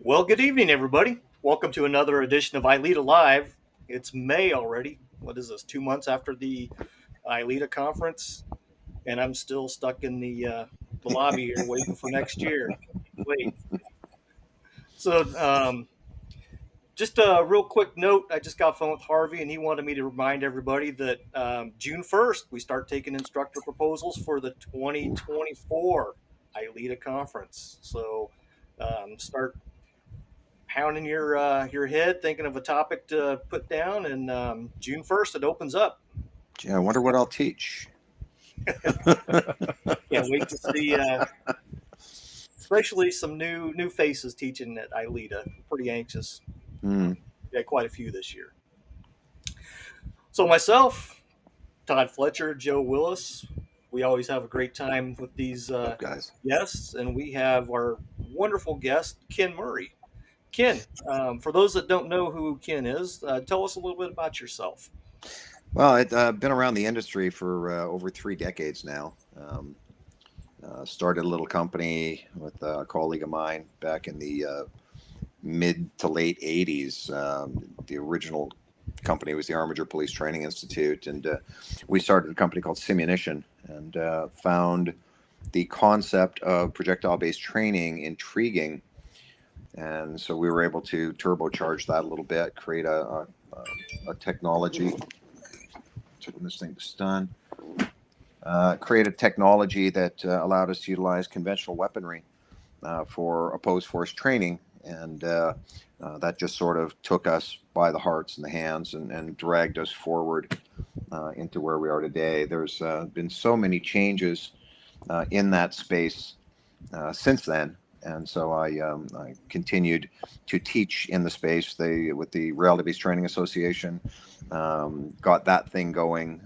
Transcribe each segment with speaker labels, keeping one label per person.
Speaker 1: Well, good evening, everybody. Welcome to another edition of ILEETA Live. It's May already. What is this? 2 months after the ILEETA conference, and I'm still stuck in the lobby here, waiting for next year. Wait. So, just a real quick note. I just got off the phone with Harvey, and he wanted me to remind everybody that June 1st we start taking instructor proposals for the 2024 ILEETA conference. So, start pounding your head, thinking of a topic to put down, and June 1st it opens up.
Speaker 2: Gee, I wonder what I'll teach.
Speaker 1: Can't wait to see, especially some new faces teaching at ILEETA. Pretty anxious.
Speaker 2: Hmm.
Speaker 1: Yeah, quite a few this year. So myself, Todd Fletcher, Joe Willis. We always have a great time with these
Speaker 2: Up, guys.
Speaker 1: guests, and we have our wonderful guest Ken Murray. Ken, for those that don't know who Ken is, tell us a little bit about yourself.
Speaker 2: Well, I've been around the industry for over 3 decades now. Started a little company with a colleague of mine back in the mid to late 80s. The original company was the Armiger Police Training Institute, and we started a company called Simunition and found the concept of projectile based training intriguing. And so we were able to turbocharge that a little bit, create a technology. When this thing to stun, create a technology that allowed us to utilize conventional weaponry for opposed force training. And that just sort of took us by the hearts and the hands and dragged us forward into where we are today. There's been so many changes in that space since then. And so I continued to teach in the space with the Reality Based Training Association, got that thing going,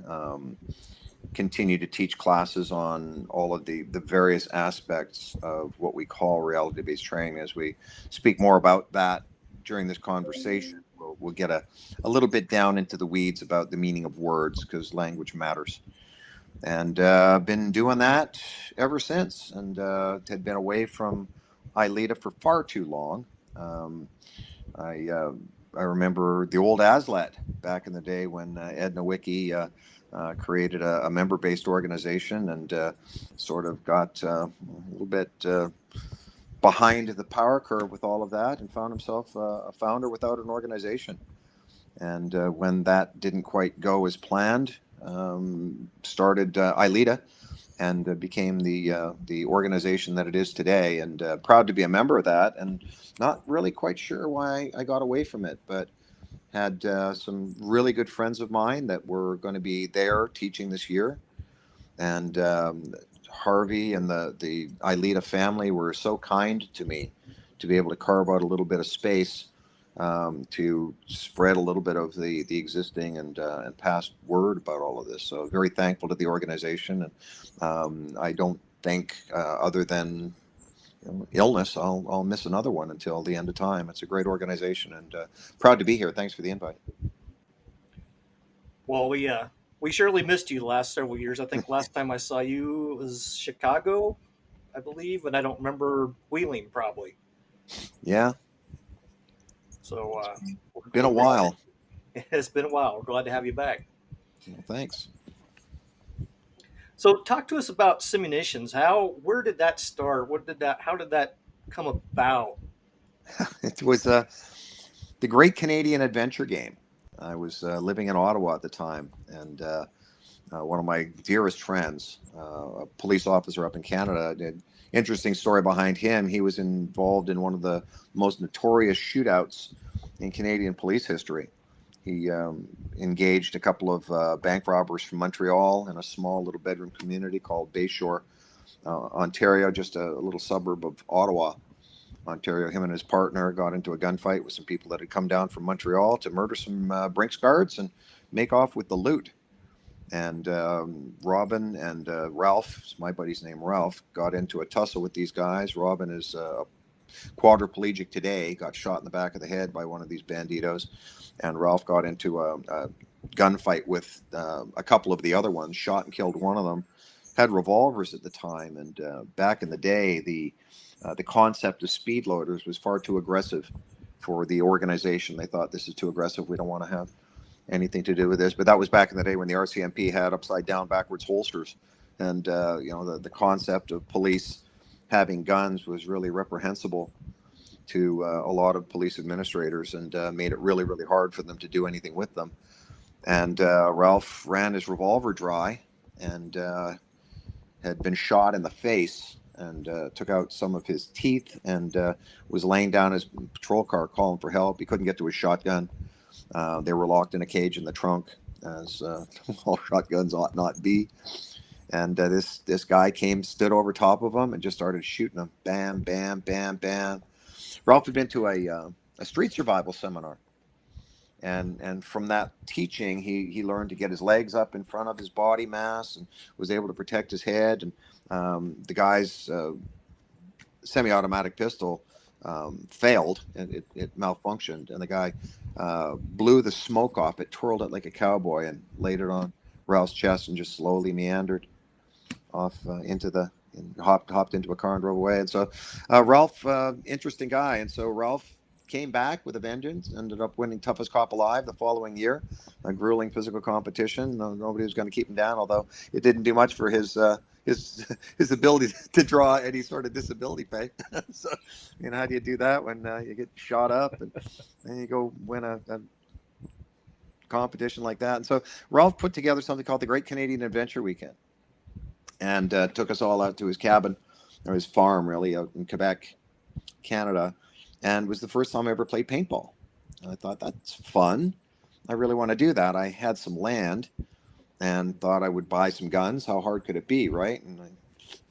Speaker 2: continue to teach classes on all of the various aspects of what we call reality based training. As we speak more about that during this conversation, we'll get a little bit down into the weeds about the meaning of words because language matters. And been doing that ever since, and had been away from ILEETA for far too long. Um, I remember the old ASLET back in the day when Ed Nowicki created a member-based organization and sort of got a little bit behind the power curve with all of that and found himself a founder without an organization. And when that didn't quite go as planned, started ILEETA and became the organization that it is today. And proud to be a member of that. And not really quite sure why I got away from it, but had some really good friends of mine that were going to be there teaching this year. And Harvey and the ILEETA family were so kind to me to be able to carve out a little bit of space to spread a little bit of the existing and past word about all of this. So very thankful to the organization, and I don't think other than illness, I'll miss another one until the end of time. It's a great organization, and proud to be here. Thanks for the invite.
Speaker 1: Well, we surely missed you the last several years. I think last time I saw you was Chicago, I believe, and I don't remember Wheeling probably.
Speaker 2: Yeah,
Speaker 1: So
Speaker 2: been a
Speaker 1: we're glad
Speaker 2: while.
Speaker 1: it's been a while. We're glad to have you back.
Speaker 2: Well, thanks.
Speaker 1: So talk to us about Simulations. Where did that start? How did that come about?
Speaker 2: It was the Great Canadian Adventure Game. I was living in Ottawa at the time, and one of my dearest friends, a police officer up in Canada, did interesting story behind him. He was involved in one of the most notorious shootouts in Canadian police history. He engaged a couple of bank robbers from Montreal in a small little bedroom community called Bayshore, Ontario, just a little suburb of Ottawa, Ontario. Him and his partner got into a gunfight with some people that had come down from Montreal to murder some Brinks guards and make off with the loot. And Robin and Ralph, my buddy's name Ralph, got into a tussle with these guys. Robin is quadriplegic today, got shot in the back of the head by one of these banditos. And Ralph got into a gunfight with a couple of the other ones, shot and killed one of them, had revolvers at the time. And back in the day, the The concept of speed loaders was far too aggressive for the organization. They thought, this is too aggressive. We don't want to have anything to do with this. But that was back in the day when the RCMP had upside down, backwards holsters, and the concept of police having guns was really reprehensible to a lot of police administrators, and made it really, really hard for them to do anything with them. And Ralph ran his revolver dry, and had been shot in the face, and took out some of his teeth, and was laying down his patrol car calling for help. He couldn't get to his shotgun. They were locked in a cage in the trunk, as all shotguns ought not be. And this guy stood over top of him, and just started shooting him. Bam, bam, bam, bam. Ralph had been to a street survival seminar, and from that teaching, he learned to get his legs up in front of his body mass, and was able to protect his head. And the guy's semi-automatic pistol failed, and it malfunctioned, and the guy blew the smoke off it, twirled it like a cowboy, and laid it on Ralph's chest, and just slowly meandered off hopped into a car and drove away. And so Ralph, interesting guy. And so Ralph came back with a vengeance, ended up winning toughest cop alive the following year, a grueling physical competition. Nobody was going to keep him down, although it didn't do much for his ability to draw any sort of disability pay. So, how do you do that when you get shot up and then you go win a competition like that? And so Ralph put together something called the Great Canadian Adventure Weekend, and took us all out to his cabin, or his farm, really, out in Quebec, Canada, and was the first time I ever played paintball. And I thought, that's fun. I really want to do that. I had some land and thought I would buy some guns. How hard could it be, right? And I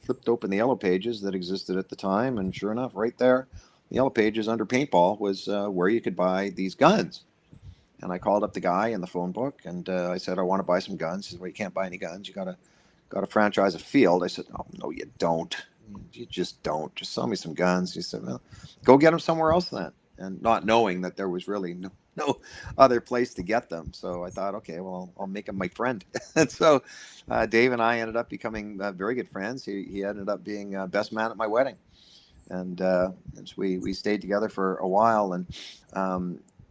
Speaker 2: flipped open the yellow pages that existed at the time, and sure enough, right there, the yellow pages under paintball was where you could buy these guns. And I called up the guy in the phone book, and I said, I want to buy some guns. He said, well, you can't buy any guns. You got to franchise a field. I said, oh, no, you don't. You just don't. Just sell me some guns. He said, well, go get them somewhere else then. And not knowing that there was really no other place to get them. So I thought, okay, well, I'll make him my friend. And so Dave and I ended up becoming very good friends. He ended up being best man at my wedding. And we stayed together for a while. And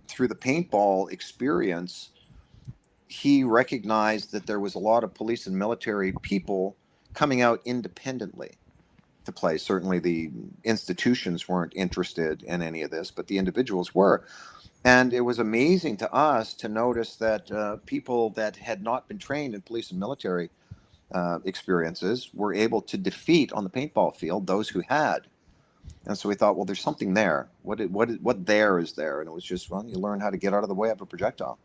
Speaker 2: through the paintball experience, he recognized that there was a lot of police and military people coming out independently to play. Certainly the institutions weren't interested in any of this, but the individuals were. And it was amazing to us to notice that people that had not been trained in police and military experiences were able to defeat on the paintball field those who had. And so we thought, well, there's something there. What there is there? And it was just, well, you learn how to get out of the way of a projectile.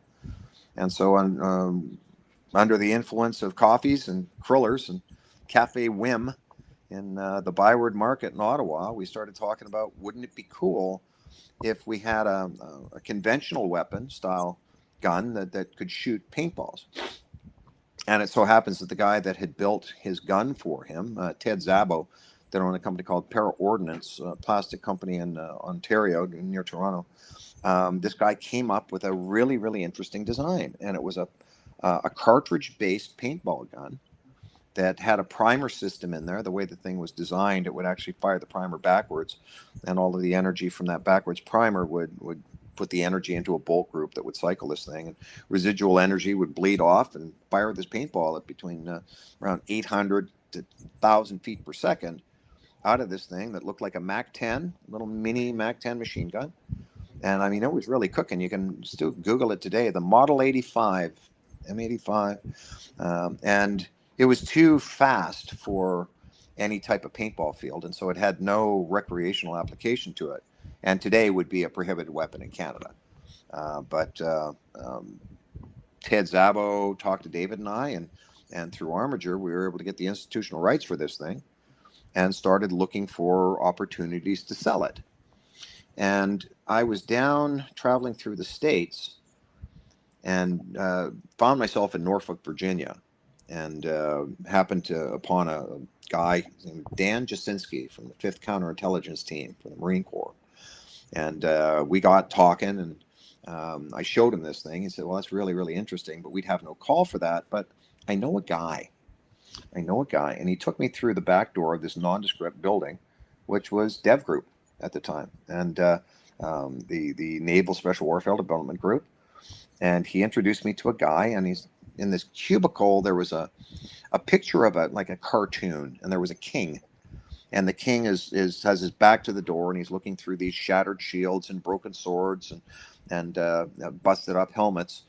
Speaker 2: And so under the influence of coffees and crullers and Cafe Wim in the Byward Market in Ottawa, we started talking about, wouldn't it be cool if we had a conventional weapon style gun that could shoot paintballs? And it so happens that the guy that had built his gun for him, Ted Szabo, that owned a company called Para Ordnance, a plastic company in Ontario near Toronto, this guy came up with a really, really interesting design. And it was a cartridge-based paintball gun that had a primer system in there. The way the thing was designed, it would actually fire the primer backwards, and all of the energy from that backwards primer would put the energy into a bolt group that would cycle this thing, and residual energy would bleed off and fire this paintball at between around 800 to 1,000 feet per second out of this thing that looked like a Mac 10, little mini Mac 10 machine gun. And I mean, it was really cooking. You can still Google it today, the Model 85, M85. And it was too fast for any type of paintball field. And so it had no recreational application to it. And today would be a prohibited weapon in Canada. But Ted Szabo talked to David and I, and through Armature, we were able to get the institutional rights for this thing and started looking for opportunities to sell it. And I was down traveling through the States and found myself in Norfolk, Virginia, and happened upon a guy named Dan Jasinski from the 5th Counterintelligence Team from the Marine Corps. And we got talking, and I showed him this thing. He said, well, that's really, really interesting, but we'd have no call for that. But I know a guy. And he took me through the back door of this nondescript building which was Dev Group at the time, and the Naval Special Warfare Development Group. And he introduced me to a guy, and he's in this cubicle. There was a picture of a like a cartoon, and there was a king, and the king is has his back to the door, and he's looking through these shattered shields and broken swords and busted up helmets.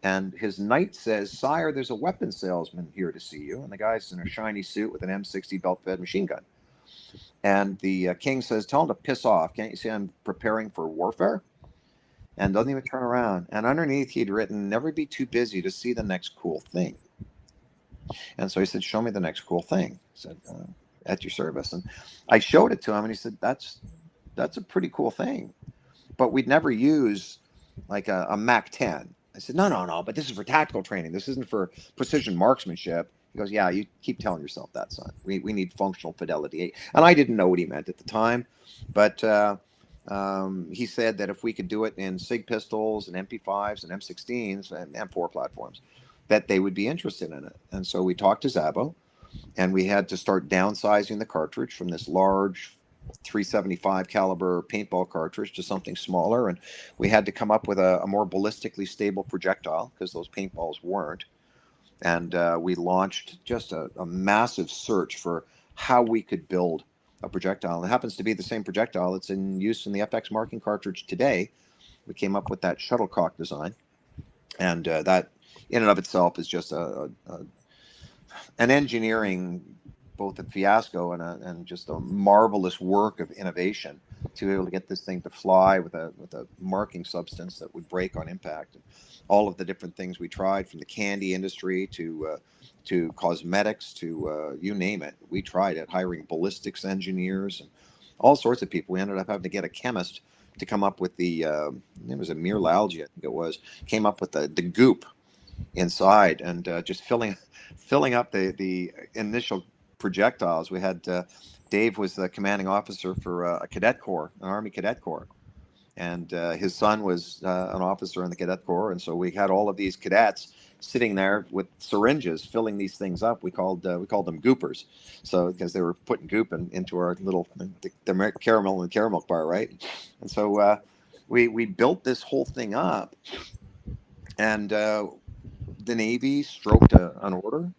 Speaker 2: And his knight says, "Sire, there's a weapons salesman here to see you." And the guy's in a shiny suit with an M60 belt-fed machine gun. And the king says, "Tell him to piss off. Can't you see I'm preparing for warfare?" And doesn't even turn around. And underneath, he'd written, "Never be too busy to see the next cool thing." And so he said, "Show me the next cool thing." I said, "At your service." And I showed it to him, and he said, "That's a pretty cool thing, but we'd never use like a Mac 10." I said, "No, no, no, but this is for tactical training. This isn't for precision marksmanship." He goes, "Yeah, you keep telling yourself that, son. We need functional fidelity." And I didn't know what he meant at the time, but he said that if we could do it in SIG pistols and MP5s and M16s and M4 platforms, that they would be interested in it. And so we talked to Zabo, and we had to start downsizing the cartridge from this large 375 caliber paintball cartridge to something smaller, and we had to come up with a more ballistically stable projectile because those paintballs weren't. And we launched just a massive search for how we could build a projectile. And it happens to be the same projectile that's in use in the FX marking cartridge today. We came up with that shuttlecock design, and that in and of itself is just an engineering, both a fiasco and just a marvelous work of innovation to be able to get this thing to fly with a marking substance that would break on impact. And all of the different things we tried, from the candy industry to cosmetics to you name it, we tried it. Hiring ballistics engineers and all sorts of people. We ended up having to get a chemist to come up with the it was a myralgia, I think it was, came up with the goop inside, and just filling up the initial projectiles. We had Dave was the commanding officer for a cadet corps, an Army cadet corps, and his son was an officer in the cadet corps, and so we had all of these cadets sitting there with syringes filling these things up. We called them goopers, so because they were putting goop into our little the caramel and caramel bar, right? And so we built this whole thing up, and the Navy stroked an order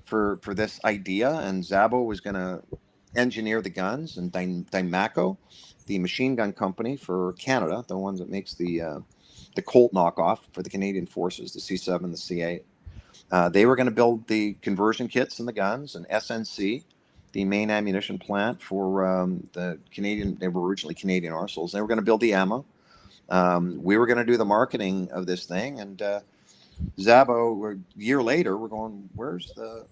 Speaker 2: for this idea, and Zabo was going to engineer the guns, and Dymaco, the machine gun company for Canada, the ones that makes the Colt knockoff for the Canadian forces, the C7, the C8. They were going to build the conversion kits and the guns, and SNC, the main ammunition plant for the Canadian, they were originally Canadian arsenals. They were going to build the ammo. We were going to do the marketing of this thing, and Zabo, a year later, we're going, where's the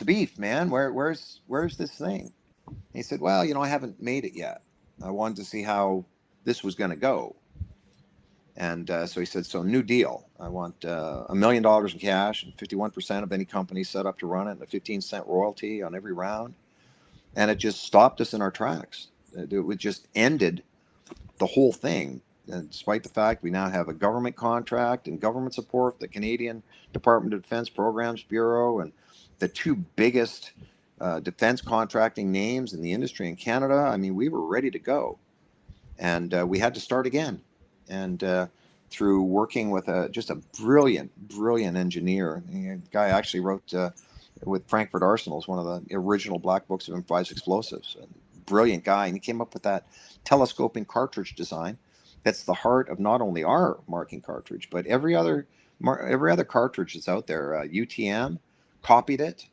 Speaker 2: beef, man? Where's this thing? And he said, "Well, I haven't made it yet. I wanted to see how this was going to go." And so he said, "So new deal. I want $1 million in cash and 51% of any company set up to run it, and a 15-cent royalty on every round." And it just stopped us in our tracks. It just ended the whole thing. And despite the fact we now have a government contract and government support, the Canadian Department of Defense Programs Bureau, and the two biggest defense contracting names in the industry in Canada, I mean, we were ready to go. And we had to start again. And through working with just a brilliant engineer, the guy actually wrote with Frankfurt Arsenals, one of the original black books of improvised explosives. A brilliant guy. And he came up with that telescoping cartridge design that's the heart of not only our marking cartridge, but every other cartridge that's out there. UTM copied it.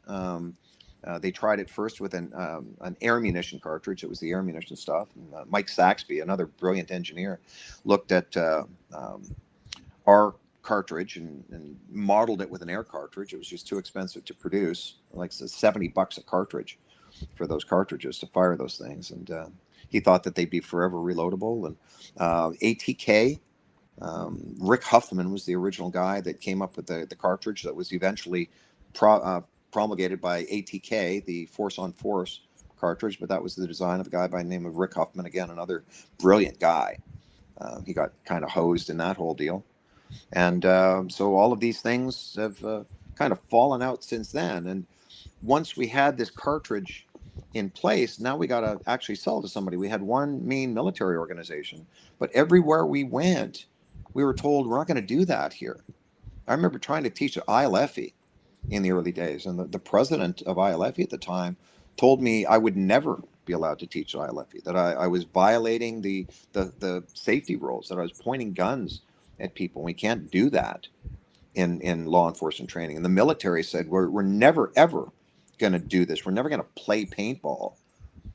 Speaker 2: They tried it first with an air munition cartridge. It was the air munition stuff. And, Mike Saxby, another brilliant engineer, looked at our cartridge and modeled it with an air cartridge. It was just too expensive to produce, like $70 a cartridge for those cartridges to fire those things. And he thought that they'd be forever reloadable. And ATK, Rick Huffman was the original guy that came up with the cartridge that was eventually promulgated by ATK, the Force on Force cartridge, but that was the design of a guy by the name of Rick Huffman, again, another brilliant guy. He got kind of hosed in that whole deal. And so all of these things have kind of fallen out since then. And once we had this cartridge in place. Now we got to actually sell to somebody. We had one main military organization, but everywhere we went, we were told we're not going to do that here. I remember trying to teach at ILEFE in the early days, and the president of ILEFE at the time told me I would never be allowed to teach at ILEFE, that I was violating the safety rules, that I was pointing guns at people. We can't do that in law enforcement training. And the military said, we're never, ever going to do this. We're never going to play paintball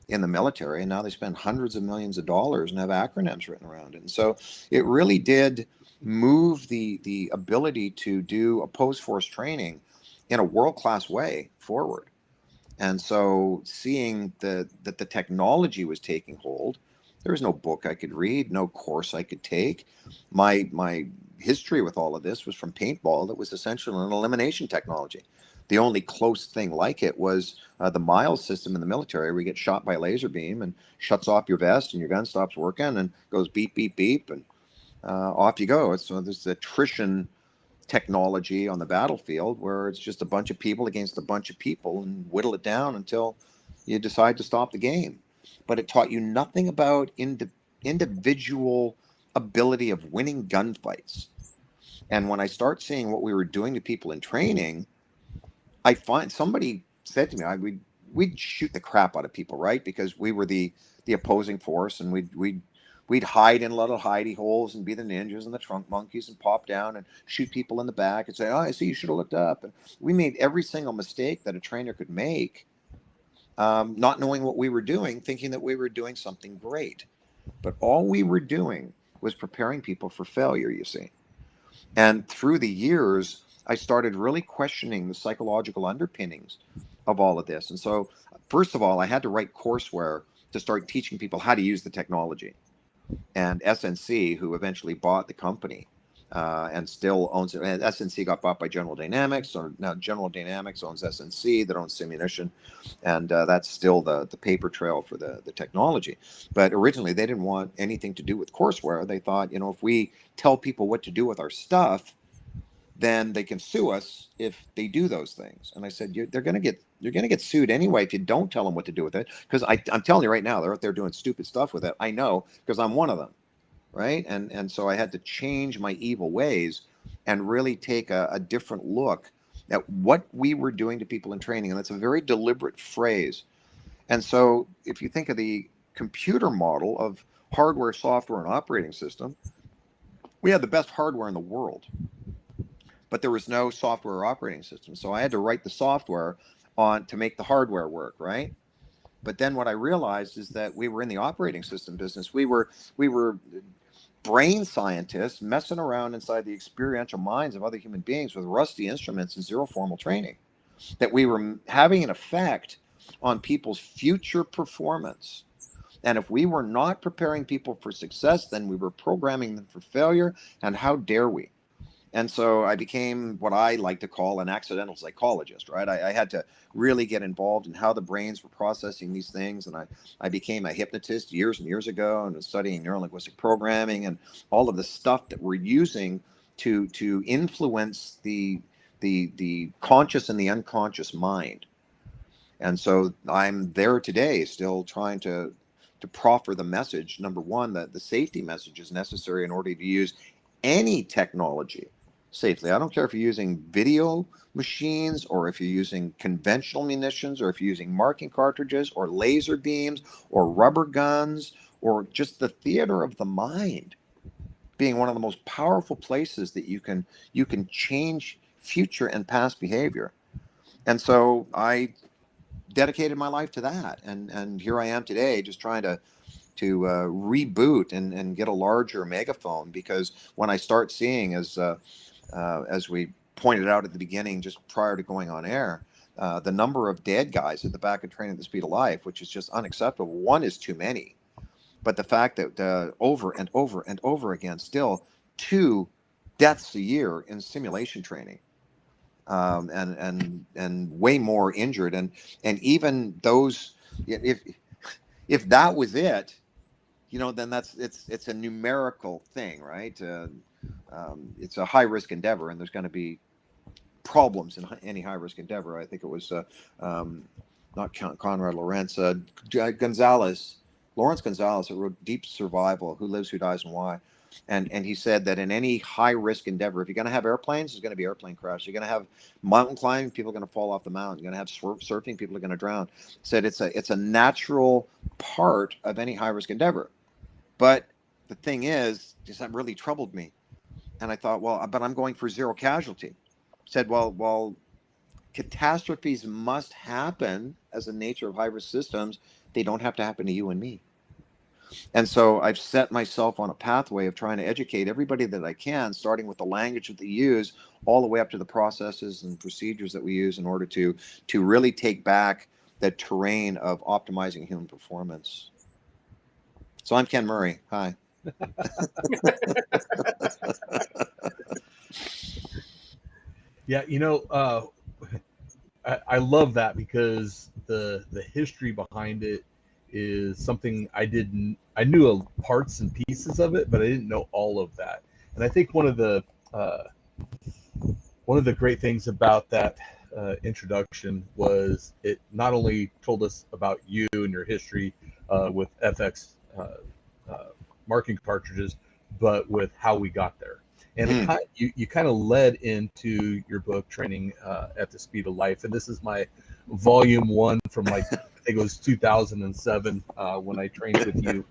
Speaker 2: in the military. And now they spend hundreds of millions of dollars and have acronyms written around it. And so it really did move the ability to do opposed force training in a world-class way forward. And so seeing that the technology was taking hold, there was no book I could read, no course I could take. My history with all of this was from paintball. That was essentially an elimination technology. The only close thing like it was the Miles system in the military, where you get shot by a laser beam and shuts off your vest and your gun stops working and goes beep, beep, beep, and off you go. So there's attrition technology on the battlefield where it's just a bunch of people against a bunch of people and whittle it down until you decide to stop the game. But it taught you nothing about individual ability of winning gunfights. And when I start seeing what we were doing to people in training, I find somebody said to me, we'd shoot the crap out of people, right? Because we were the opposing force, and we'd hide in little hidey holes and be the ninjas and the trunk monkeys and pop down and shoot people in the back and say, "Oh, I see, you should have looked up." And we made every single mistake that a trainer could make, not knowing what we were doing, thinking that we were doing something great. But all we were doing was preparing people for failure, you see. And through the years, I started really questioning the psychological underpinnings of all of this. And so, first of all, I had to write courseware to start teaching people how to use the technology. And SNC, who eventually bought the company and still owns it, and SNC got bought by General Dynamics, so now General Dynamics owns SNC, that owns Simunition, and that's still the paper trail for the technology. But originally, they didn't want anything to do with courseware. They thought, if we tell people what to do with our stuff, then they can sue us if they do those things. And I said, you're going to get sued anyway if you don't tell them what to do with it. Because I'm telling you right now, they're out there doing stupid stuff with it. I know, because I'm one of them, right? And so I had to change my evil ways and really take a different look at what we were doing to people in training. And that's a very deliberate phrase. And so if you think of the computer model of hardware, software, and operating system, we had the best hardware in the world, but there was no software or operating system. So I had to write the software on to make the hardware work, right? But then what I realized is that we were in the operating system business. We were brain scientists messing around inside the experiential minds of other human beings with rusty instruments and zero formal training. That we were having an effect on people's future performance. And if we were not preparing people for success, then we were programming them for failure. And how dare we? And so I became what I like to call an accidental psychologist, right? I had to really get involved in how the brains were processing these things. And I became a hypnotist years and years ago and was studying neurolinguistic programming and all of the stuff that we're using to influence the conscious and the unconscious mind. And so I'm there today still trying to proffer the message. Number one, that the safety message is necessary in order to use any technology safely. I don't care if you're using video machines or if you're using conventional munitions or if you're using marking cartridges or laser beams or rubber guns or just the theater of the mind being one of the most powerful places that you can change future and past behavior. And so I dedicated my life to that, and here I am today just trying to reboot and get a larger megaphone, because when I start seeing, as we pointed out at the beginning, just prior to going on air, the number of dead guys at the back of Training at the Speed of Life, which is just unacceptable. One is too many, but the fact that over and over and over again, still 2 deaths a year in simulation training, and way more injured, and even those, if that was it, then it's a numerical thing, right? It's a high risk endeavor, and there's going to be problems in any high risk endeavor. I think it was not Conrad Lorenz, Gonzalez, Lawrence Gonzalez, who wrote Deep Survival: Who Lives, Who Dies, and Why. And he said that in any high risk endeavor, if you're going to have airplanes, there's going to be airplane crashes. You're going to have mountain climbing, people are going to fall off the mountain. You're going to have surfing, people are going to drown. Said it's a natural part of any high risk endeavor. But the thing is that really troubled me. And I thought, well, but I'm going for zero casualty. Said, well, catastrophes must happen as the nature of high risk systems. They don't have to happen to you and me. And so I've set myself on a pathway of trying to educate everybody that I can, starting with the language that they use, all the way up to the processes and procedures that we use in order to really take back the terrain of optimizing human performance. So I'm Ken Murray. Hi.
Speaker 3: Yeah, I love that because the history behind it is something I knew parts and pieces of it, but I didn't know all of that. And I think uh, one of the great things about that introduction was it not only told us about you and your history with FX uh, marking cartridges, but with how we got there. And you kind of led into your book, Training at the Speed of Life. And this is my volume one from I think it was 2007 when I trained with you.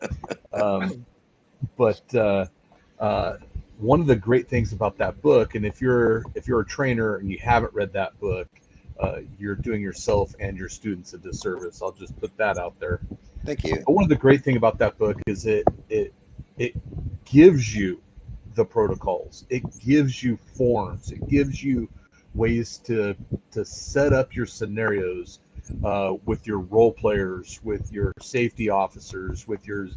Speaker 3: But one of the great things about that book, and if you're a trainer and you haven't read that book, you're doing yourself and your students a disservice. I'll just put that out there.
Speaker 2: Thank you.
Speaker 3: But one of the great thing about that book is it gives you the protocols. It gives you forms. It gives you ways to set up your scenarios with your role players, with your safety officers, with your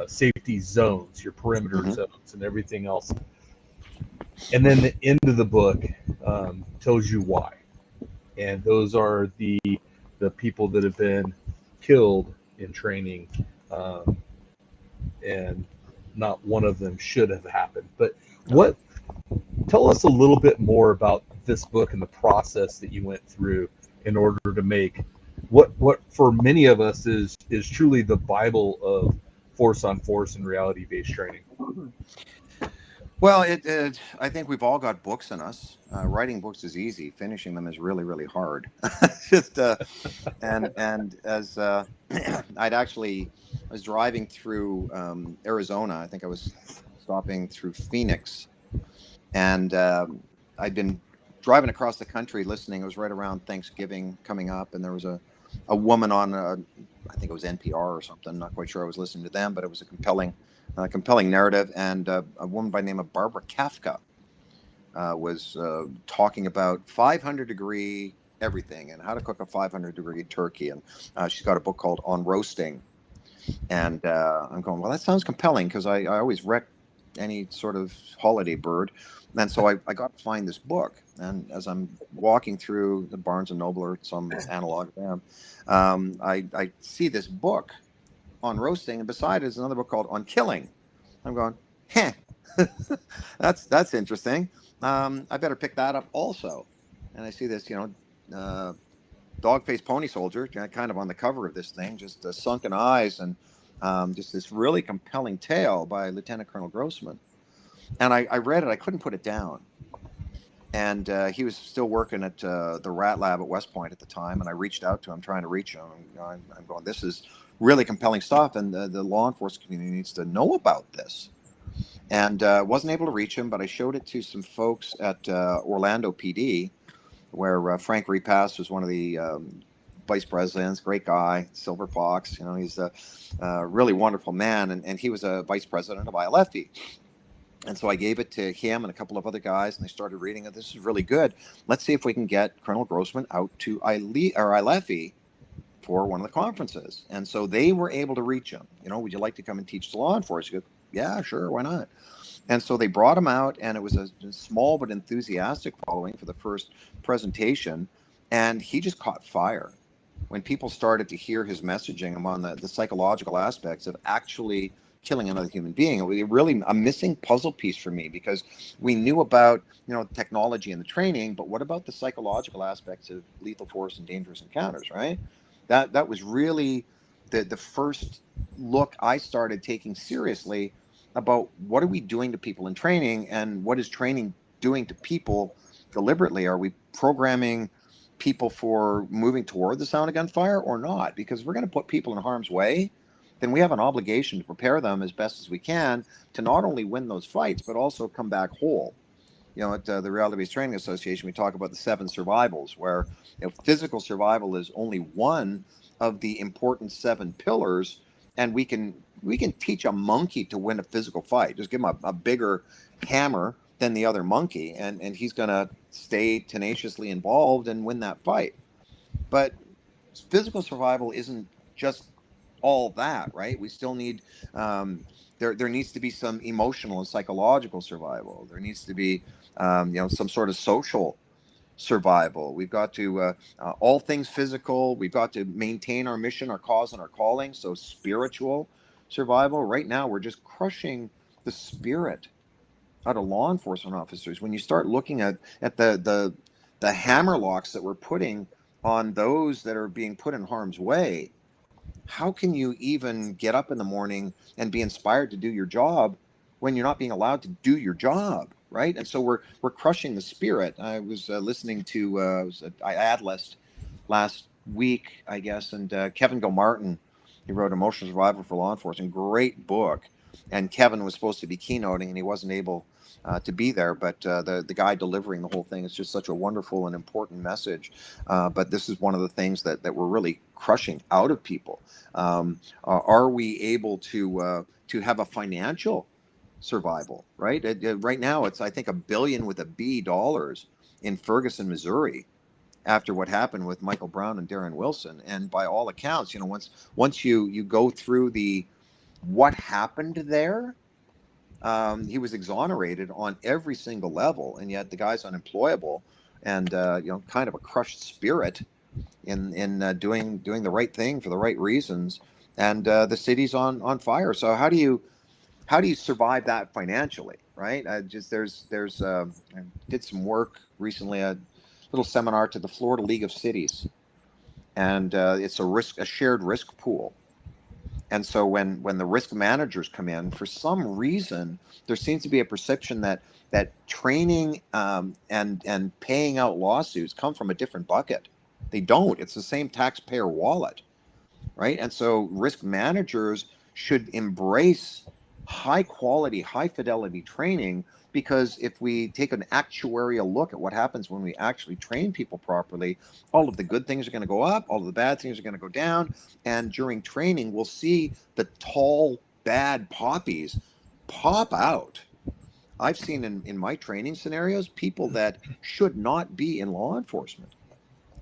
Speaker 3: safety zones, your perimeter zones, and everything else. And then the end of the book tells you why. And those are the people that have been killed in training, and not one of them should have happened. But tell us a little bit more about this book and the process that you went through in order to make what for many of us is truly the Bible of force on force and reality based training.
Speaker 2: Well, I think we've all got books in us. Writing books is easy. Finishing them is really, really hard. Just and as I was driving through Arizona. I think I was stopping through Phoenix, and I'd been driving across the country listening. It was right around Thanksgiving coming up, and there was a woman on, I think it was NPR or something. Not quite sure I was listening to them, but it was a compelling narrative. And a woman by the name of Barbara Kafka was talking about 500-degree everything and how to cook a 500-degree turkey. And she's got a book called On Roasting. And I'm going, well, that sounds compelling because I always wreck any sort of holiday bird. And so I got to find this book. And as I'm walking through the Barnes & Noble or some analog of them, I see this book on roasting, and beside it is another book called On Killing. I'm going, that's interesting. I better pick that up also. And I see this, dog-faced pony soldier kind of on the cover of this thing, just sunken eyes and just this really compelling tale by Lieutenant Colonel Grossman. And I read it. I couldn't put it down. And he was still working at the Rat Lab at West Point at the time. And I reached out to him, trying to reach him. I'm going, this is really compelling stuff. And the law enforcement community needs to know about this. And wasn't able to reach him, but I showed it to some folks at Orlando PD, where Frank Repass was one of the vice presidents, great guy, Silver Fox. He's a really wonderful man. And he was a vice president of ILEETA. And so I gave it to him and a couple of other guys, and they started reading it. This is really good. Let's see if we can get Colonel Grossman out to ILEETA for one of the conferences. And so they were able to reach him. Would you like to come and teach the law enforcement? He goes, yeah, sure, why not? And so they brought him out, and it was a small but enthusiastic following for the first presentation. And he just caught fire when people started to hear his messaging among the psychological aspects of actually killing another human being. It was really a missing puzzle piece for me, because we knew about, technology and the training, but what about the psychological aspects of lethal force and dangerous encounters, right? That was really the first look I started taking seriously about what are we doing to people in training, and what is training doing to people deliberately? Are we programming people for moving toward the sound of gunfire or not? Because if we're going to put people in harm's way, then we have an obligation to prepare them as best as we can to not only win those fights, but also come back whole. At the Reality-Based Training Association, we talk about the 7 survivals, where physical survival is only one of the important 7 pillars, and we can teach a monkey to win a physical fight. Just give him a bigger hammer than the other monkey, and he's going to stay tenaciously involved and win that fight. But physical survival isn't just all that, right? We still need there needs to be some emotional and psychological survival. There needs to be some sort of social survival. We've got to all things physical. We've got to maintain our mission, our cause, and our calling. So spiritual survival. Right now, we're just crushing the spirit out of law enforcement officers. When you start looking at the hammer locks that we're putting on those that are being put in harm's way, how can you even get up in the morning and be inspired to do your job when you're not being allowed to do your job, right? And so we're crushing the spirit. I was listening to IADList last week, I guess, and Kevin Gilmartin, he wrote Emotional Survival for Law Enforcement, great book. And Kevin was supposed to be keynoting, and he wasn't able to be there. But the guy delivering the whole thing is just such a wonderful and important message. But this is one of the things that we're really crushing out of people. Are we able to have a financial survival? Right. Right now, it's, I think, $1 billion with a B dollars in Ferguson, Missouri, after what happened with Michael Brown and Darren Wilson. And by all accounts, once you go through what happened there, he was exonerated on every single level, and yet the guy's unemployable, and kind of a crushed spirit in doing the right thing for the right reasons, and the city's on fire. So how do you survive that financially, right? I did some work recently, a little seminar to the Florida League of Cities, and it's a shared risk pool. And so when the risk managers come in, for some reason, there seems to be a perception that training and paying out lawsuits come from a different bucket. They don't. It's the same taxpayer wallet, right? And so risk managers should embrace high quality, high fidelity training, because if we take an actuarial look at what happens when we actually train people properly, all of the good things are going to go up, all of the bad things are going to go down, and during training, we'll see the tall, bad poppies pop out. I've seen in my training scenarios people that should not be in law enforcement.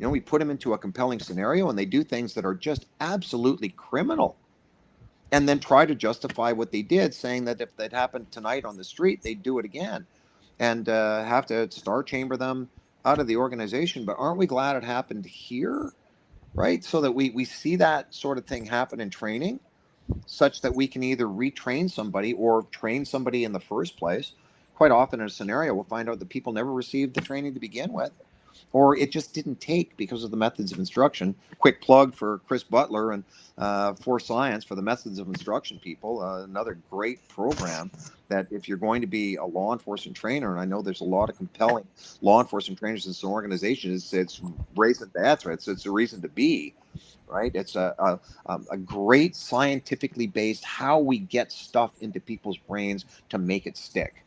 Speaker 2: We put them into a compelling scenario, and they do things that are just absolutely criminal, and then try to justify what they did, saying that if that happened tonight on the street, they'd do it again, and have to star chamber them out of the organization. But aren't we glad it happened here, right? So that we see that sort of thing happen in training, such that we can either retrain somebody or train somebody in the first place. Quite often in a scenario, we'll find out that people never received the training to begin with, or it just didn't take because of the methods of instruction. Quick plug for Chris Butler and For Science for the methods of instruction people. Another great program that if you're going to be a law enforcement trainer, and I know there's a lot of compelling law enforcement trainers in some organizations, it's raising death threats. It's a reason to be, right? It's a great scientifically based how we get stuff into people's brains to make it stick.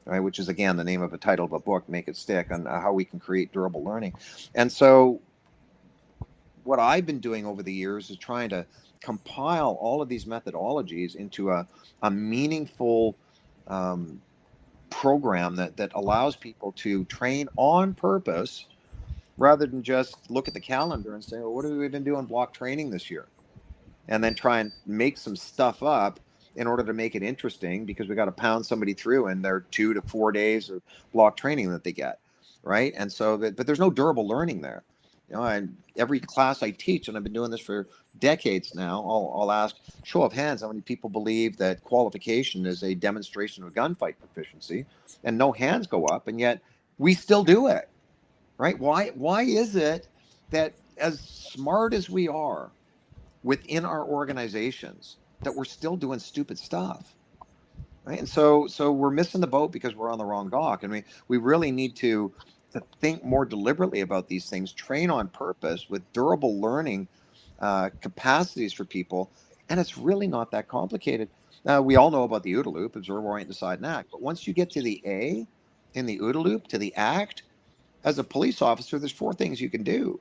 Speaker 2: Right, which is, again, the name of a title of a book, Make It Stick, on how we can create durable learning. And so what I've been doing over the years is trying to compile all of these methodologies into a meaningful program that allows people to train on purpose, rather than just look at the calendar and say, well, what have we been doing block training this year? And then try and make some stuff up in order to make it interesting, because we got to pound somebody through in their 2 to 4 days of block training that they get, right? And so, but there's no durable learning there. Every class I teach, and I've been doing this for decades now, I'll ask, show of hands, how many people believe that qualification is a demonstration of gunfight proficiency, and no hands go up, and yet we still do it, right? Why is it that, as smart as we are within our organizations, that we're still doing stupid stuff? Right. And so we're missing the boat because we're on the wrong dock. And we really need to think more deliberately about these things, train on purpose with durable learning capacities for people. And it's really not that complicated. We all know about the OODA loop, observe, orient, decide, and act. But once you get to the A in the OODA loop, to the act, as a police officer, there's 4 things you can do.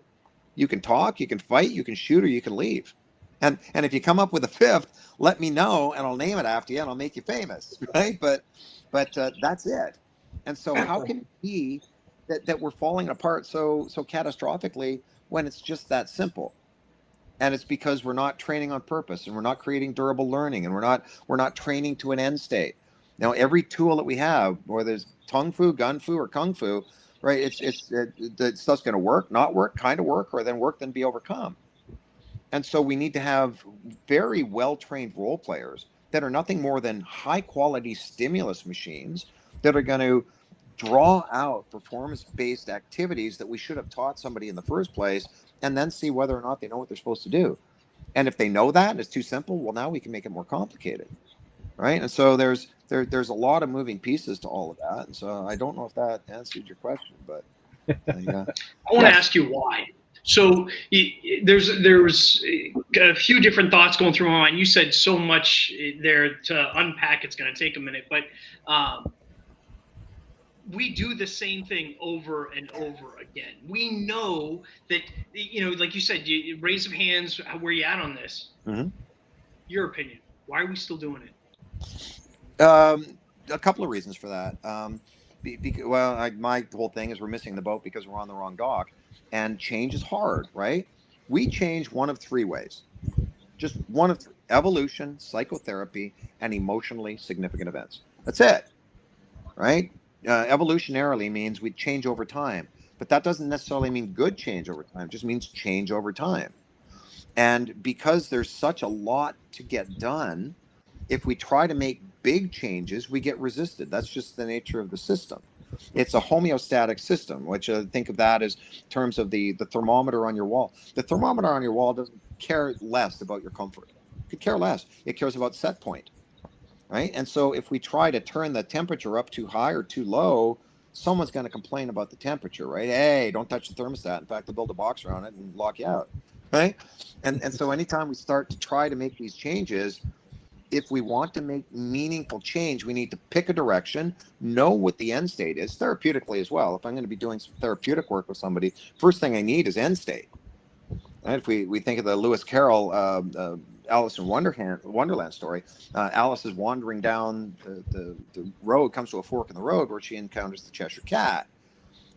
Speaker 2: You can talk, you can fight, you can shoot, or you can leave. And if you come up with a 5th, let me know, and I'll name it after you, and I'll make you famous, right? But that's it. And so, how can it be that we're falling apart so catastrophically when it's just that simple? And it's because we're not training on purpose, and we're not creating durable learning, and we're not training to an end state. Now, every tool that we have, whether it's tung fu, gun fu, or kung fu, right? The stuff's going to work, not work, kind of work, or then work, then be overcome. And so we need to have very well-trained role players that are nothing more than high-quality stimulus machines that are going to draw out performance-based activities that we should have taught somebody in the first place, and then see whether or not they know what they're supposed to do. And if they know that and it's too simple, well, now we can make it more complicated, right? And so there's a lot of moving pieces to all of that. And so I don't know if that answered your question, but
Speaker 4: I want to ask you why. So there's a few different thoughts going through my mind. You said so much there to unpack. It's going to take a minute, but we do the same thing over and over again. We know that, like you said, raise of hands, where you at on this?
Speaker 2: Mm-hmm.
Speaker 4: Your opinion. Why are we still doing it?
Speaker 2: A couple of reasons for that. My whole thing is we're missing the boat because we're on the wrong dock, and change is hard, right? We change one of 3 ways, just one of 3: evolution, psychotherapy, and emotionally significant events. That's it, right? Evolutionarily means we change over time, but that doesn't necessarily mean good change over time. It just means change over time. And because there's such a lot to get done, if we try to make big changes, we get resisted. That's just the nature of the system. It's a homeostatic system, which think of that as terms of the thermometer on your wall. The thermometer on your wall doesn't care less about your comfort. It could care less. It cares about set point, right? And so if we try to turn the temperature up too high or too low, someone's going to complain about the temperature, right? Hey, don't touch the thermostat. In fact, they'll build a box around it and lock you out, right? And so anytime we start to try to make these changes, if we want to make meaningful change, we need to pick a direction, know what the end state is, therapeutically as well. If I'm going to be doing some therapeutic work with somebody, first thing I need is end state. Right? If we think of the Lewis Carroll Alice in Wonderland story, Alice is wandering down the road, comes to a fork in the road where she encounters the Cheshire Cat.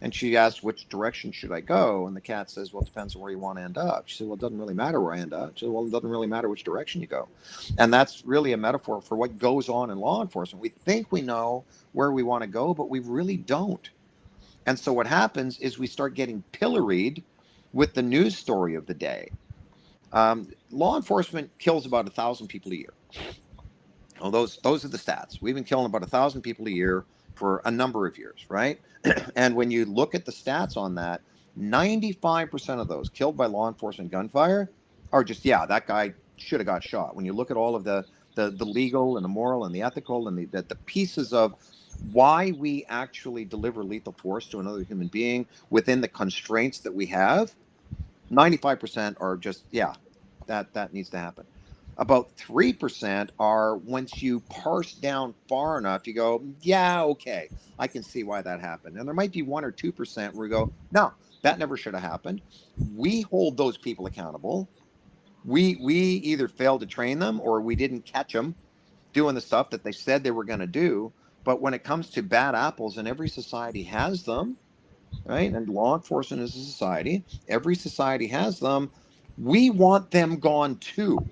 Speaker 2: And she asks, which direction should I go? And the cat says, well, it depends on where you want to end up. She said, well, it doesn't really matter where I end up. She said, well, it doesn't really matter which direction you go. And that's really a metaphor for what goes on in law enforcement. We think we know where we want to go, but we really don't. And so what happens is we start getting pilloried with the news story of the day. Law enforcement kills about 1,000 people a year. Well, those are the stats. We've been killing about 1,000 people a year for a number of years, right? And when you look at the stats on that, 95% of those killed by law enforcement gunfire are just, that guy should have got shot. When you look at all of the legal and the moral and the ethical and the pieces of why we actually deliver lethal force to another human being within the constraints that we have, 95% are just, that needs to happen. About 3% are, once you parse down far enough, you go, okay, I can see why that happened. And there might be 1 or 2% where you go, no, that never should have happened. We hold those people accountable. We either failed to train them or we didn't catch them doing the stuff that they said they were going to do. But when it comes to bad apples, and every society has them, right? And law enforcement is a society. Every society has them. We want them gone too.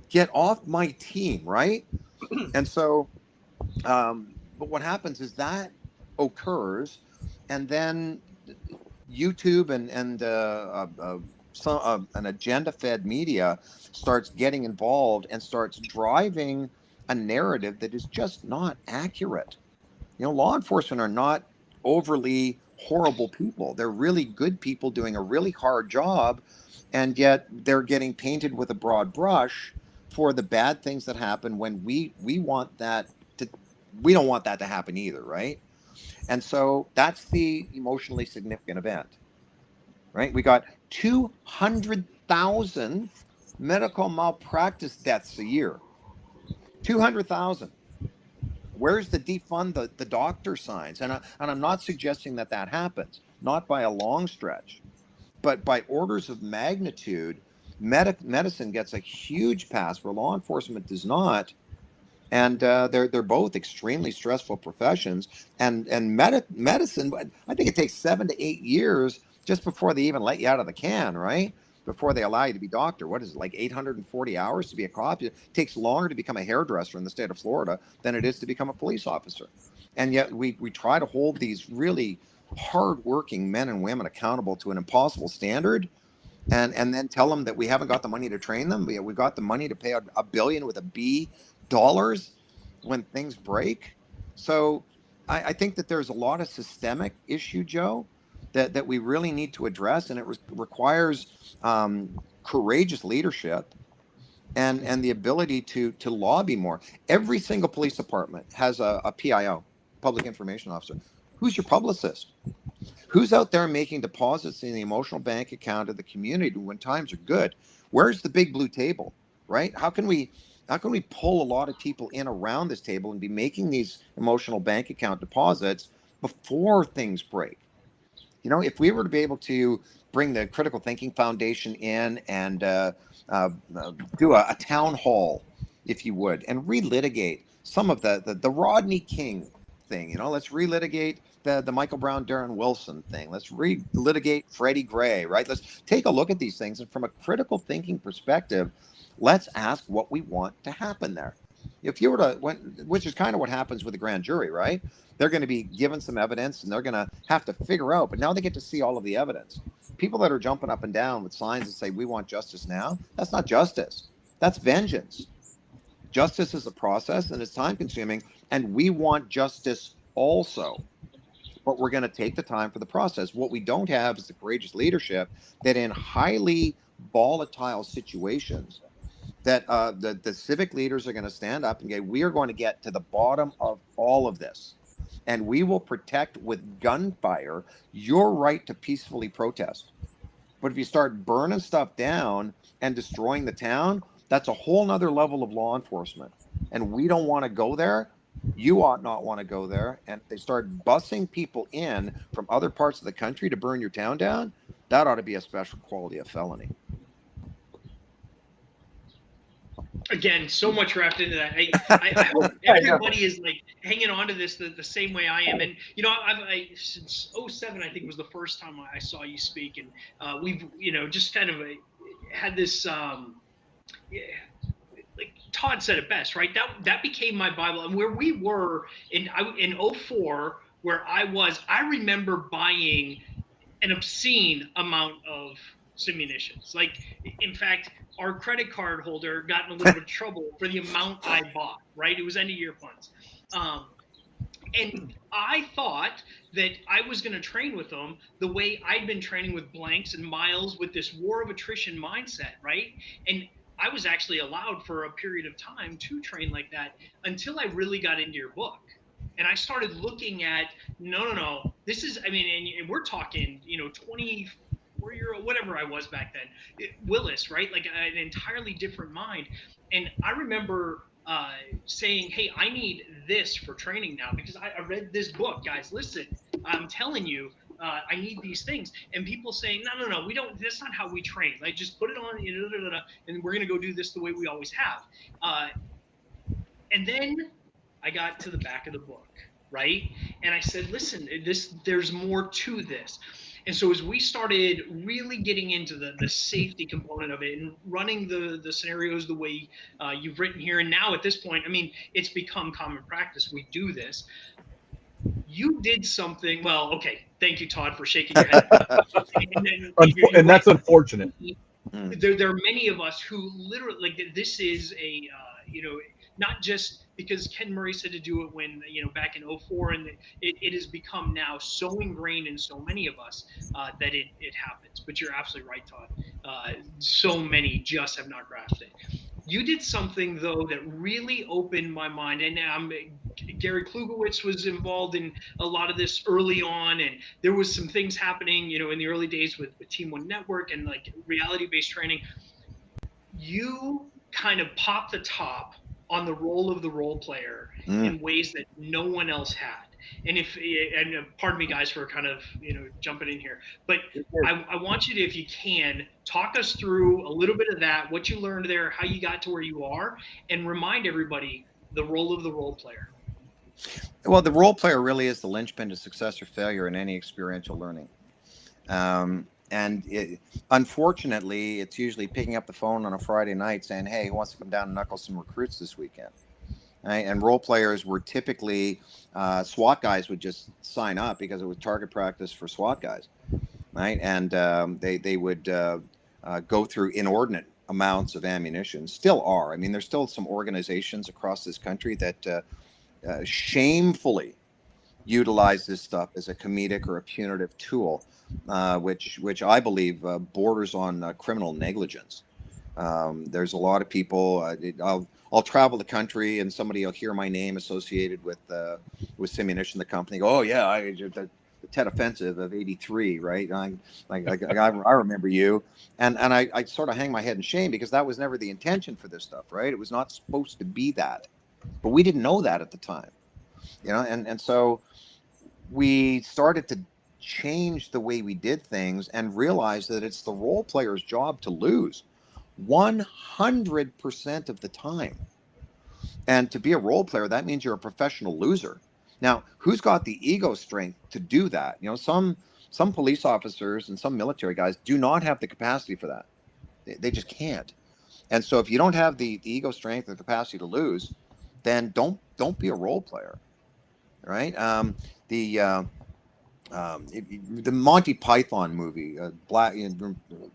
Speaker 2: Get off my team, right? And so, but what happens is that occurs, and then YouTube and an agenda-fed media starts getting involved and starts driving a narrative that is just not accurate. Law enforcement are not overly horrible people. They're really good people doing a really hard job, and yet they're getting painted with a broad brush for the bad things that happen when we want that to we don't want that to happen either, right? And so that's the emotionally significant event, right? We got 200,000 medical malpractice deaths a year. 200,000. Where's the defund the doctor signs? And I'm not suggesting that happens, not by a long stretch, but by orders of magnitude. Medicine gets a huge pass where law enforcement does not, and they're both extremely stressful professions. And medicine, I think it takes 7 to 8 years just before they even let you out of the can, right? Before they allow you to be doctor. What is it, like 840 hours to be a cop? It takes longer to become a hairdresser in the state of Florida than it is to become a police officer. And yet we try to hold these really hardworking men and women accountable to an impossible standard, and then tell them that we haven't got the money to train them. We've got the money to pay out $1 billion with a B dollars when things break. So I think that there's a lot of systemic issue, Joe, that we really need to address, and it requires courageous leadership and the ability to lobby more. Every single police department has a PIO, public information officer. Who's your publicist? Who's out there making deposits in the emotional bank account of the community when times are good? Where's the big blue table, right? How can we pull a lot of people in around this table and be making these emotional bank account deposits before things break? If we were to be able to bring the Critical Thinking Foundation in and do a town hall, if you would, and relitigate some of the Rodney King thing. Let's relitigate the Michael Brown, Darren Wilson thing. Let's relitigate Freddie Gray, right? Let's take a look at these things, and from a critical thinking perspective, let's ask what we want to happen there. If you were to, which is kind of what happens with the grand jury, right? They're going to be given some evidence, and they're going to have to figure out, but now they get to see all of the evidence. People that are jumping up and down with signs that say, "We want justice now," that's not justice. That's vengeance. Justice is a process, and it's time consuming, and we want justice also. But we're going to take the time for the process. What we don't have is the courageous leadership that in highly volatile situations, that the civic leaders are going to stand up and say, we are going to get to the bottom of all of this. And we will protect with gunfire your right to peacefully protest. But if you start burning stuff down and destroying the town, that's a whole nother level of law enforcement. And we don't want to go there. You ought not want to go there. And if they start busing people in from other parts of the country to burn your town down, that ought to be a special quality of felony.
Speaker 4: Again, so much wrapped into that. I hope everybody is like hanging on to this the same way I am. And I since 2007, I think was the first time I saw you speak, and we've just kind of had this. Like Todd said it best, right? That became my Bible. And where we were in 2004, where I remember buying an obscene amount of munitions. Like, in fact, our credit card holder got in a little bit of trouble for the amount I bought, right? It was end of year funds. And I thought that I was going to train with them the way I'd been training with blanks and miles with this war of attrition mindset, right? And I was actually allowed for a period of time to train like that until I really got into your book. And I started looking at, no, this is, and we're talking, 24-year-old, whatever I was back then, Willis, right? Like an entirely different mind. And I remember saying, hey, I need this for training now because I read this book. Guys, listen, I'm telling you, I need these things. And people saying, no, we don't, that's not how we train. Like, just put it on, and we're going to go do this the way we always have. And then I got to the back of the book, right? And I said, listen, there's more to this. And so as we started really getting into the safety component of it and running the scenarios the way you've written here, and now at this point, it's become common practice. We do this. You did something. Well, okay. Thank you, Todd, for shaking your head. And then
Speaker 3: And that's unfortunate.
Speaker 4: There are many of us who literally, like, this is a not just because Ken Murray said to do it when, back in '04, and it has become now so ingrained in so many of us that it happens. But you're absolutely right, Todd. So many just have not grasped it. You did something though that really opened my mind, and Gary Klugowitz was involved in a lot of this early on, and there was some things happening, in the early days with Team One Network and like reality-based training. You kind of popped the top on the role of the role player in ways that no one else had. And pardon me, guys, for kind of jumping in here, but I want you to, if you can, talk us through a little bit of that, what you learned there, how you got to where you are, and remind everybody the role of the role player.
Speaker 2: Well, the role player really is the linchpin to success or failure in any experiential learning. Unfortunately, it's usually picking up the phone on a Friday night saying, "Hey, who wants to come down and knuckle some recruits this weekend?" Right? And role players were typically SWAT guys would just sign up because it was target practice for SWAT guys, right? And they would go through inordinate amounts of ammunition. Still are. I mean, there's still some organizations across this country that shamefully utilize this stuff as a comedic or a punitive tool, which I believe borders on criminal negligence. There's a lot of people. I'll travel the country, and somebody will hear my name associated with Simunition, the company. Go, oh yeah, the Tet Offensive of '83, right? I remember you, and I sort of hang my head in shame because that was never the intention for this stuff, right? It was not supposed to be that, but we didn't know that at the time, and so we started to change the way we did things and realize that it's the role player's job to lose 100% of the time. And to be a role player, that means you're a professional loser. Now, who's got the ego strength to do that? Some police officers and some military guys do not have the capacity for that. They just can't. And so if you don't have the ego strength or capacity to lose, then don't be a role player, right? The Monty Python movie,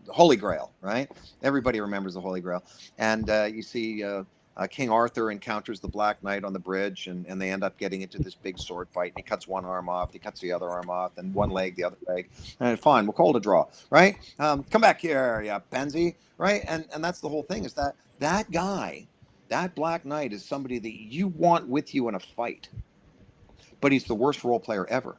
Speaker 2: Holy Grail, right? Everybody remembers the Holy Grail, and you see King Arthur encounters the Black Knight on the bridge, and they end up getting into this big sword fight. And he cuts one arm off, he cuts the other arm off, and one leg, the other leg. And fine, we'll call it a draw, right? Come back here, yeah, Pansy, right? And that's the whole thing, is that guy, that Black Knight, is somebody that you want with you in a fight, but he's the worst role player ever,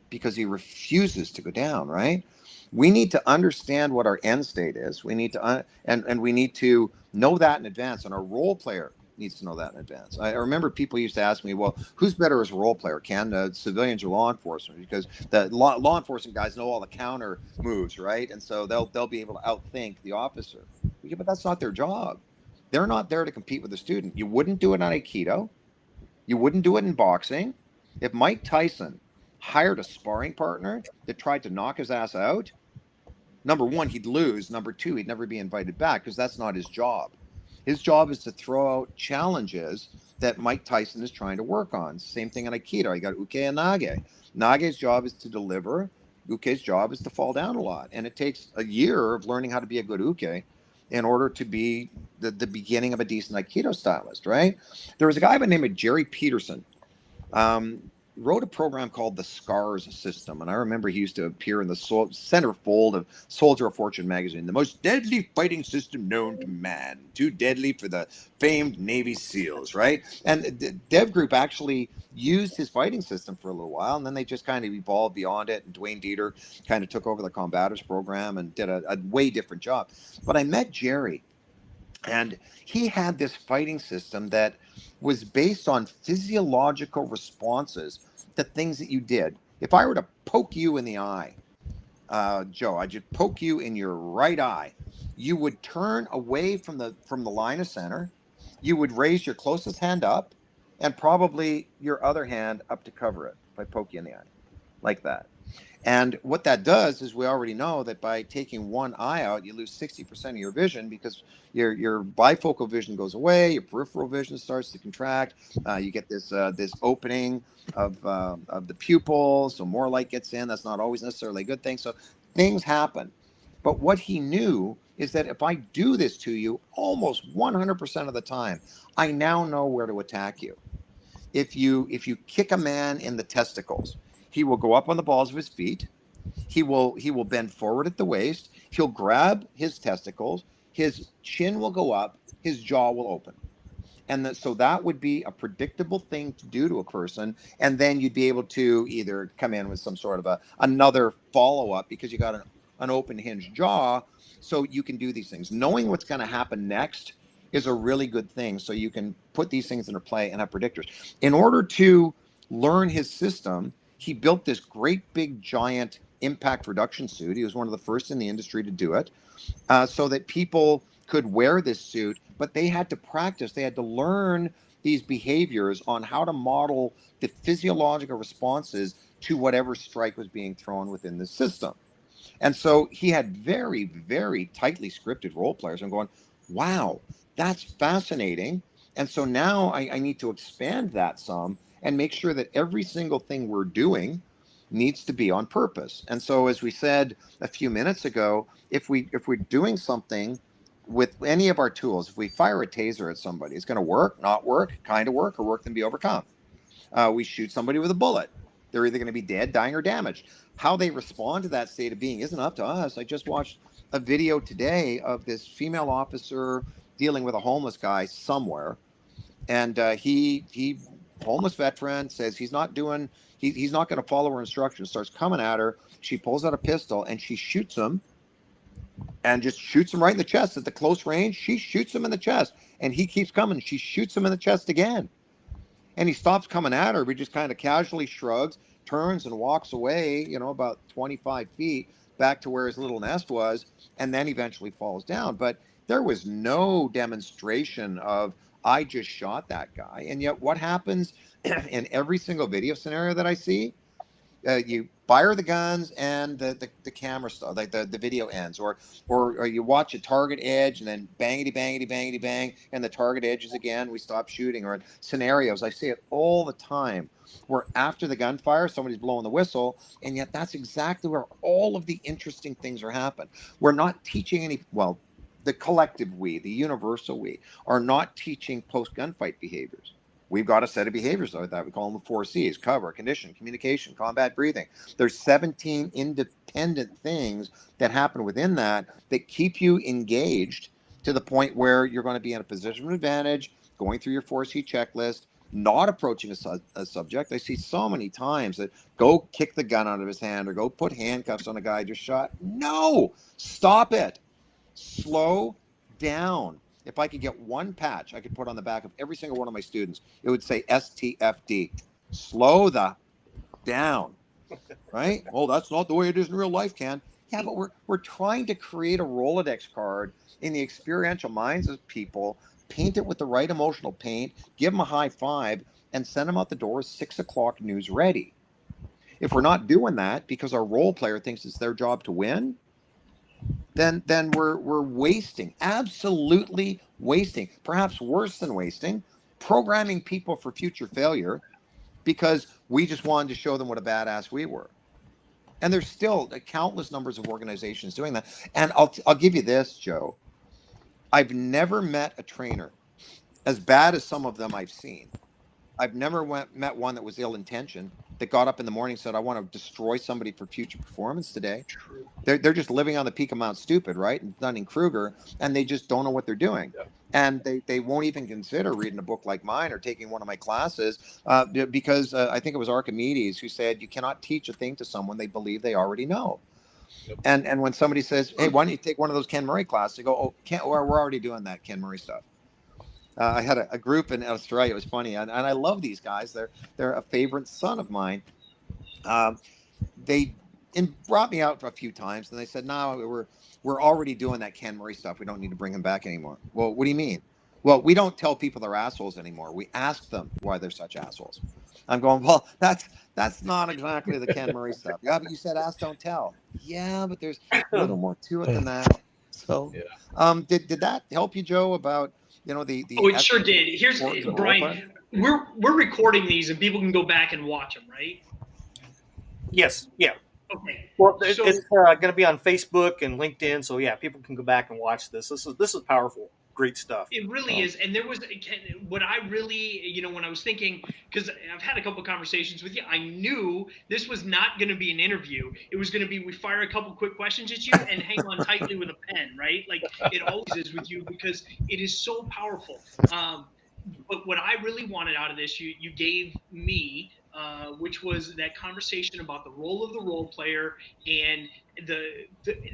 Speaker 2: because he refuses to go down, right? We need to understand what our end state is. We need to, and we need to know that in advance, and our role player needs to know that in advance. I remember people used to ask me, well, who's better as a role player, Ken, civilians or law enforcement? Because the law enforcement guys know all the counter moves, right? And so they'll be able to outthink the officer. Yeah, but that's not their job. They're not there to compete with the student. You wouldn't do it on Aikido. You wouldn't do it in boxing. If Mike Tyson hired a sparring partner that tried to knock his ass out, number one, he'd lose. Number two, he'd never be invited back, because that's not his job. His job is to throw out challenges that Mike Tyson is trying to work on. Same thing in Aikido. You got Uke and Nage. Nage's job is to deliver. Uke's job is to fall down a lot. And it takes a year of learning how to be a good Uke in order to be the beginning of a decent Aikido stylist, right? There was a guy by the name of Jerry Peterson. Wrote a program called the SCARS system. And I remember he used to appear in the centerfold of Soldier of Fortune magazine, the most deadly fighting system known to man, too deadly for the famed Navy SEALs, right? And the Dev Group actually used his fighting system for a little while, and then they just kind of evolved beyond it, and Dwayne Dieter kind of took over the Combatives program and did a way different job. But I met Jerry, and he had this fighting system that was based on physiological responses to things that you did. If I were to poke you in the eye, Joe, I just poke you in your right eye, you would turn away from the line of center. You would raise your closest hand up, and probably your other hand up to cover it if I poke you in the eye, like that. And what that does is we already know that by taking one eye out, you lose 60% of your vision because your bifocal vision goes away, your peripheral vision starts to contract. You get this opening of the pupil, so more light gets in. That's not always necessarily a good thing. So things happen. But what he knew is that if I do this to you almost 100% of the time, I now know where to attack you. If you kick a man in the testicles, he will go up on the balls of his feet. He will bend forward at the waist. He'll grab his testicles. His chin will go up. His jaw will open. So that would be a predictable thing to do to a person. And then you'd be able to either come in with some sort of another follow up because you got an open hinge jaw. So you can do these things. Knowing what's going to happen next is a really good thing. So you can put these things into play and have predictors. In order to learn his system, he built this great big giant impact reduction suit. He was one of the first in the industry to do it, so that people could wear this suit, but they had to practice. They had to learn these behaviors on how to model the physiological responses to whatever strike was being thrown within the system. And so he had very, very tightly scripted role players. I'm going, wow, that's fascinating. And so now I need to expand that some and make sure that every single thing we're doing needs to be on purpose. And so, as we said a few minutes ago, if we're doing something with any of our tools, if we fire a taser at somebody, it's going to work, not work, kind of work, or work then be overcome. We shoot somebody with a bullet. They're either going to be dead, dying, or damaged. How they respond to that state of being isn't up to us. I just watched a video today of this female officer dealing with a homeless guy somewhere, and he homeless veteran says he's not going to follow her instructions. Starts coming at her. She pulls out a pistol and she shoots him, and just shoots him right in the chest at the close range. She shoots him in the chest, and he keeps coming. She shoots him in the chest again. And he stops coming at her. He just kind of casually shrugs, turns and walks away, about 25 feet back to where his little nest was, and then eventually falls down. But there was no demonstration of, I just shot that guy. And yet what happens in every single video scenario that I see? You fire the guns and the camera stuff, like the video ends, or you watch a target edge and then bangity bangity bangity bang and the target edges again, we stop shooting. Or in scenarios, I see it all the time, where after the gunfire somebody's blowing the whistle, and yet that's exactly where all of the interesting things are happening. We're not teaching the collective we, the universal we, are not teaching post gunfight behaviors. We've got a set of behaviors that we call them the 4 C's: cover, condition, communication, combat, breathing. There's 17 independent things that happen within that keep you engaged to the point where you're going to be in a position of advantage, going through your 4C checklist, not approaching a subject. I see so many times that go kick the gun out of his hand or go put handcuffs on a guy just shot. No, stop it. Slow down. If I could get one patch I could put on the back of every single one of my students, it would say STFD. Slow the down. Right? Well, that's not the way it is in real life, Ken. Yeah, but we're trying to create a Rolodex card in the experiential minds of people, paint it with the right emotional paint, give them a high five, and send them out the door 6 o'clock news ready. If we're not doing that because our role player thinks it's their job to win, then we're wasting, absolutely wasting, perhaps worse than wasting, programming people for future failure because we just wanted to show them what a badass we were. And there's still countless numbers of organizations doing that. And I'll give you this, Joe. I've never met a trainer, as bad as some of them I've seen. I've never met one that was ill-intentioned, that got up in the morning and said, I want to destroy somebody for future performance today.
Speaker 4: True.
Speaker 2: They're just living on the peak of Mount Stupid, right? And Dunning-Kruger, and they just don't know what they're doing. Yeah. And they won't even consider reading a book like mine or taking one of my classes because I think it was Archimedes who said, you cannot teach a thing to someone they believe they already know. Yep. And when somebody says, hey, why don't you take one of those Ken Murray classes? They go, we're already doing that Ken Murray stuff. I had a group in Australia. It was funny, and I love these guys. They're a favorite son of mine. They brought me out a few times, and they said, "No, we're already doing that Ken Murray stuff. We don't need to bring him back anymore." Well, what do you mean? Well, we don't tell people they're assholes anymore. We ask them why they're such assholes. I'm going, well, that's not exactly the Ken Murray stuff. Yeah, but you said ask, don't tell. Yeah, but there's a little more to it than that. So,
Speaker 3: Yeah.
Speaker 2: did that help you, Joe, about the
Speaker 4: Oh, it sure
Speaker 2: essence of
Speaker 4: did. Here's
Speaker 2: importance of role play?
Speaker 4: Brian. We're recording these, and people can go back and watch them, right?
Speaker 1: Yes, yeah.
Speaker 4: Okay.
Speaker 1: Well,
Speaker 4: So
Speaker 1: it's going to be on Facebook and LinkedIn, so yeah, people can go back and watch this. This is powerful, great stuff.
Speaker 4: it really
Speaker 2: Oh.
Speaker 4: is. And there was what I really, when I was thinking, because I've had a couple conversations with you, I knew this was not going to be an interview. It was going to be we fire a couple quick questions at you and hang on tightly with a pen, right? Like it always is with you because it is so powerful. But what I really wanted out of this, you gave me, which was that conversation about the role of the role player and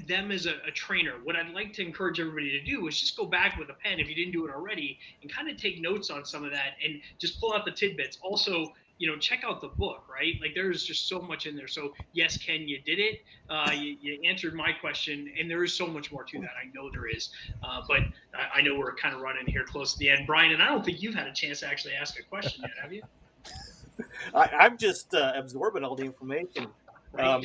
Speaker 4: them as a trainer. What I'd like to encourage everybody to do is just go back with a pen if you didn't do it already and kind of take notes on some of that and just pull out the tidbits. Also, check out the book, right? Like there's just so much in there. So yes, Ken, you did it. You answered my question, and there is so much more to that. I know there is, but I know we're kind of running here close to the end, Brian. And I don't think you've had a chance to actually ask a question yet, have you?
Speaker 1: I'm just absorbing all the information. No,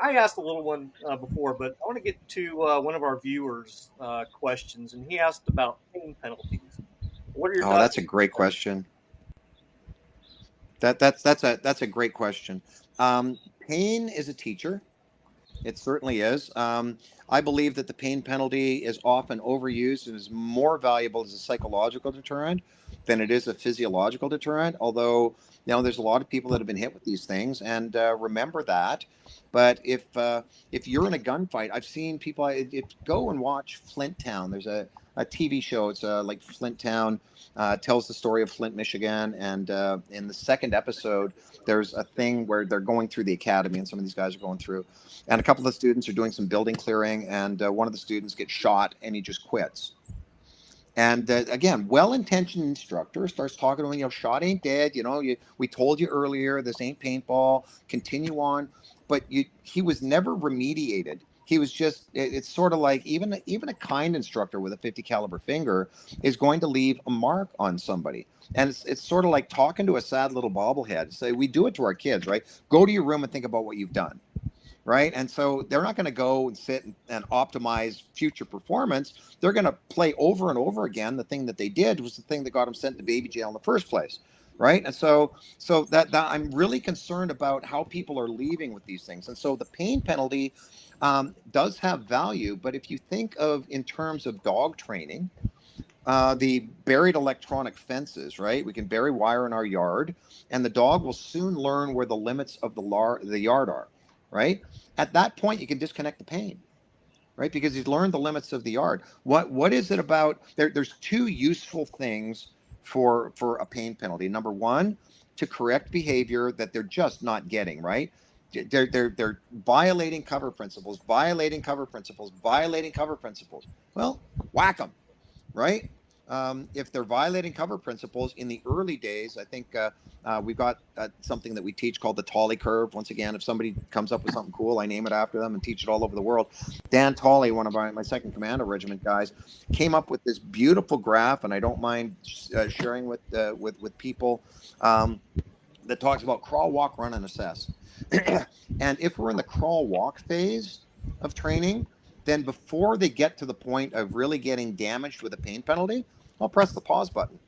Speaker 1: I asked a little one before, but I want to get to one of our viewers' questions, and he asked about pain penalties. What are your
Speaker 2: Oh,
Speaker 1: thoughts?
Speaker 2: that's a great question. That's a great question. Pain is a teacher. It certainly is. I believe that the pain penalty is often overused and is more valuable as a psychological deterrent than it is a physiological deterrent. Although, there's a lot of people that have been hit with these things, and remember that. But if you're in a gunfight, I've seen people. Go and watch Flint Town. There's a TV show. It's like Flint Town tells the story of Flint, Michigan, and in the second episode, there's a thing where they're going through the academy, and some of these guys are going through, and a couple of the students are doing some building clearing, and one of the students gets shot, and he just quits. And again, well-intentioned instructor starts talking to him. Shot ain't dead. We told you earlier, this ain't paintball. Continue on, but he was never remediated. He was just. It's sort of like even a kind instructor with a 50 caliber finger is going to leave a mark on somebody. And it's sort of like talking to a sad little bobblehead. Say, we do it to our kids, right? Go to your room and think about what you've done. Right. And so they're not going to go and sit and optimize future performance. They're going to play over and over again. The thing that they did was the thing that got them sent to baby jail in the first place. Right. And so that I'm really concerned about how people are leaving with these things. And so the pain penalty does have value. But if you think of in terms of dog training, the buried electronic fences, right? We can bury wire in our yard, and the dog will soon learn where the limits of the yard are. Right? At that point, you can disconnect the pain, right? Because he's learned the limits of the yard. What is it about? There's two useful things for a pain penalty. Number one, to correct behavior that they're just not getting, right? They're violating cover principles, violating cover principles, violating cover principles. Well, whack them, right? If they're violating cover principles in the early days, I think we've got something that we teach called the Tolley curve. Once again, if somebody comes up with something cool, I name it after them and teach it all over the world. Dan Tolley, one of my second commando regiment guys, came up with this beautiful graph, and I don't mind sharing with people that talks about crawl, walk, run, and assess. And if we're in the crawl, walk phase of training, then before they get to the point of really getting damaged with a pain penalty, I'll press the pause button.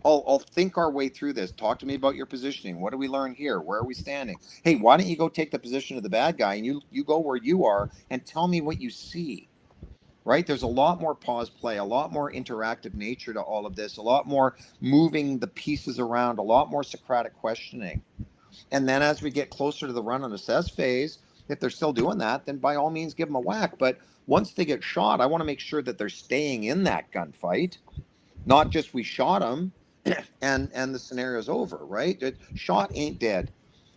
Speaker 2: I'll think our way through this. Talk to me about your positioning. What do we learn here? Where are we standing? Hey, why don't you go take the position of the bad guy and you go where you are and tell me what you see, right? There's a lot more pause play, a lot more interactive nature to all of this, a lot more moving the pieces around, a lot more Socratic questioning. And then as we get closer to the run and assess phase, if they're still doing that, then by all means give them a whack. But once they get shot, I want to make sure that they're staying in that gunfight, not just we shot them and the scenario's over, right? Shot ain't dead.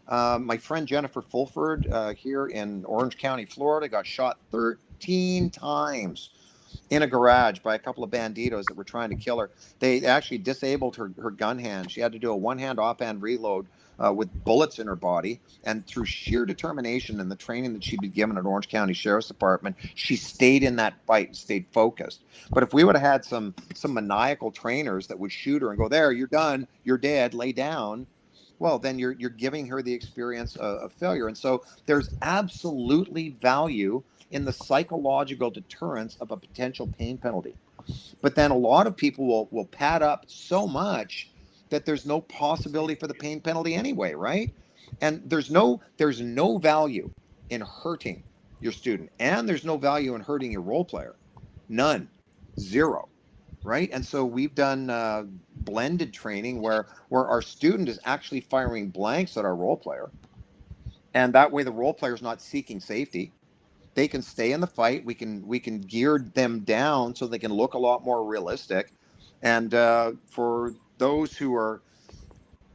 Speaker 2: My friend Jennifer Fulford here in Orange County, Florida, got shot 13 times in a garage by a couple of banditos that were trying to kill her. They actually disabled her gun hand. She had to do a one-hand offhand reload with bullets in her body. And through sheer determination and the training that she'd been given at Orange County Sheriff's Department, she stayed in that fight and stayed focused. But if we would have had some maniacal trainers that would shoot her and go, there, you're done, you're dead, lay down, well, then you're giving her the experience of failure. And so there's absolutely value in the psychological deterrence of a potential pain penalty. But then a lot of people will pad up so much that there's no possibility for the pain penalty anyway, right? And there's no value in hurting your student, and there's no value in hurting your role player. None. Zero. Right? And so we've done blended training where our student is actually firing blanks at our role player, and that way the role player is not seeking safety. They can stay in the fight. We can gear them down so they can look a lot more realistic. And for those who are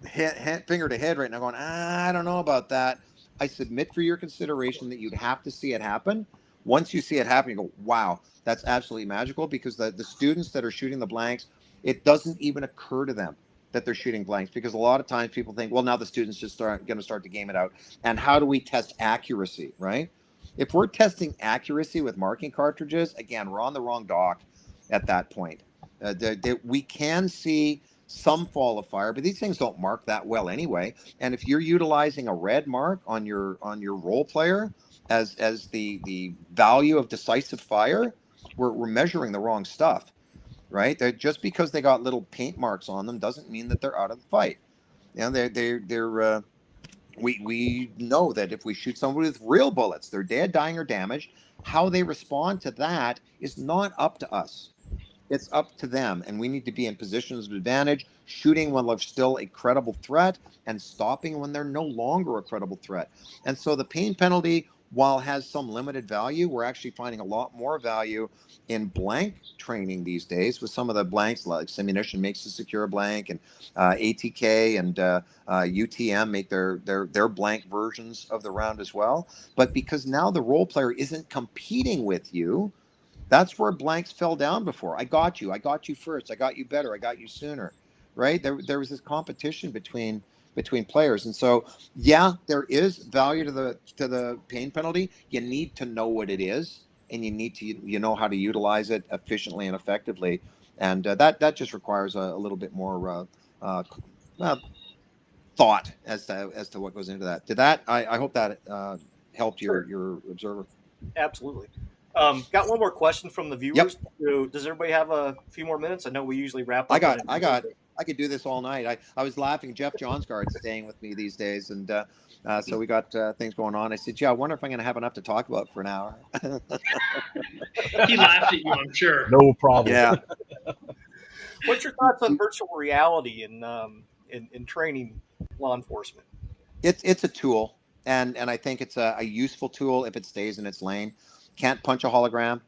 Speaker 2: finger to head right now going, I don't know about that, I submit for your consideration that you'd have to see it happen. Once you see it happen, you go, wow, that's absolutely magical, because the students that are shooting the blanks, it doesn't even occur to them that they're shooting blanks, because a lot of times people think, well, now the students just going to start to game it out. And how do we test accuracy, right? If we're testing accuracy with marking cartridges, again, we're on the wrong dock at that point. We can see some fall of fire, but these things don't mark that well anyway. And if you're utilizing a red mark on your role player as the value of decisive fire, we're measuring the wrong stuff, right? Just because they got little paint marks on them doesn't mean that they're out of the fight. You know, we know that if we shoot somebody with real bullets, they're dead, dying, or damaged. How they respond to that is not up to us. It's up to them, and we need to be in positions of advantage, shooting when they're still a credible threat and stopping when they're no longer a credible threat. And so the pain penalty, while has some limited value, we're actually finding a lot more value in blank training these days, with some of the blanks like Simunition makes a secure blank, and ATK and UTM make their blank versions of the round as well. But because now the role player isn't competing with you, that's where blanks fell down before. I got you first. I got you better. I got you sooner, right? There was this competition between players, and so yeah, there is value to the pain penalty. You need to know what it is, and you need to know how to utilize it efficiently and effectively, and that just requires a little bit more thought as to what goes into that. I hope that helped your observer.
Speaker 1: Absolutely. Got one more question from the
Speaker 2: Yep.
Speaker 1: viewers. So does everybody have a few more minutes? I know we usually wrap
Speaker 2: I
Speaker 1: up.
Speaker 2: got, I got, I could do this all night. I was laughing. Jeff Johnsgaard's staying with me these days, and so we got things going on. I said, "Yeah, I wonder if I'm going to have enough to talk about for an hour."
Speaker 4: He laughed at you, I'm sure.
Speaker 3: No problem.
Speaker 2: Yeah,
Speaker 1: What's your thoughts on virtual reality in training law enforcement?
Speaker 2: it's a tool, and I think it's a useful tool if it stays in its lane. Can't punch a hologram.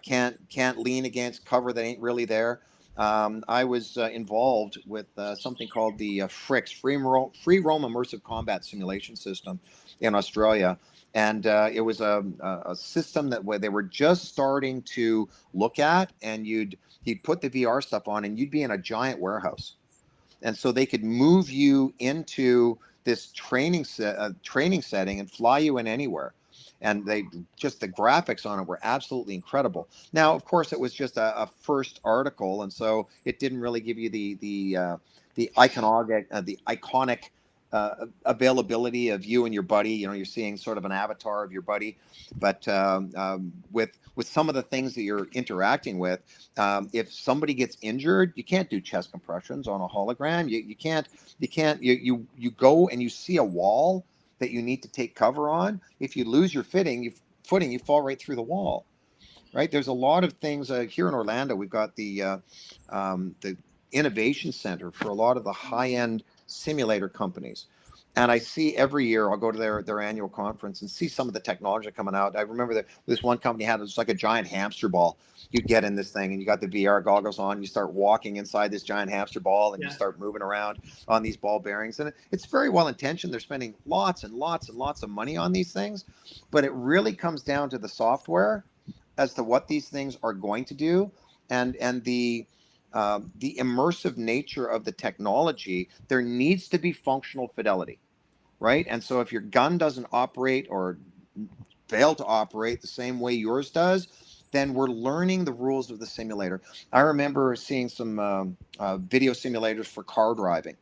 Speaker 2: Can't lean against cover that ain't really there. I was involved with something called the FRIX, Free Roam Immersive Combat Simulation System in Australia. And it was a system that they were just starting to look at, and you'd put the VR stuff on, and you'd be in a giant warehouse. And so they could move you into this training setting and fly you in anywhere. And the graphics on it were absolutely incredible. Now, of course, it was just a first article, and so it didn't really give you the iconic availability of you and your buddy. You know, you're seeing sort of an avatar of your buddy, but with some of the things that you're interacting with, if somebody gets injured, you can't do chest compressions on a hologram. You go and you see a wall that you need to take cover on. If you lose your footing, you fall right through the wall. Right? There's a lot of things here in Orlando. We've got the innovation center for a lot of the high-end simulator companies. And I see every year, I'll go to their annual conference and see some of the technology coming out. I remember that this one company had, it was like a giant hamster ball. You'd get in this thing and you got the VR goggles on, you start walking inside this giant hamster ball, and you start moving around on these ball bearings. And it's very well intentioned. They're spending lots and lots and lots of money on these things, but it really comes down to the software as to what these things are going to do, and the immersive nature of the technology. There needs to be functional fidelity, right? And so if your gun doesn't operate or fail to operate the same way yours does, then we're learning the rules of the simulator. I remember seeing some video simulators for car driving,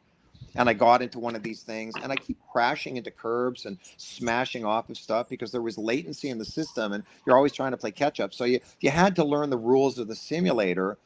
Speaker 2: and I got into one of these things, and I keep crashing into curbs and smashing off of stuff because there was latency in the system, and you're always trying to play catch up. So you had to learn the rules of the simulator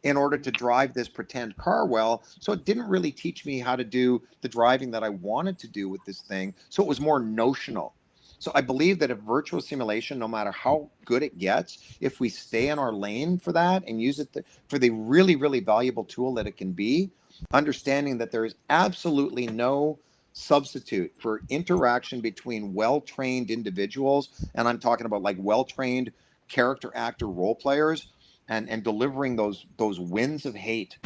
Speaker 2: in order to drive this pretend car well. So it didn't really teach me how to do the driving that I wanted to do with this thing. So it was more notional. So I believe that a virtual simulation, no matter how good it gets, if we stay in our lane for that and use it for the really, really valuable tool that it can be, understanding that there is absolutely no substitute for interaction between well-trained individuals, and I'm talking about like well-trained character actor role players, and delivering those winds of hate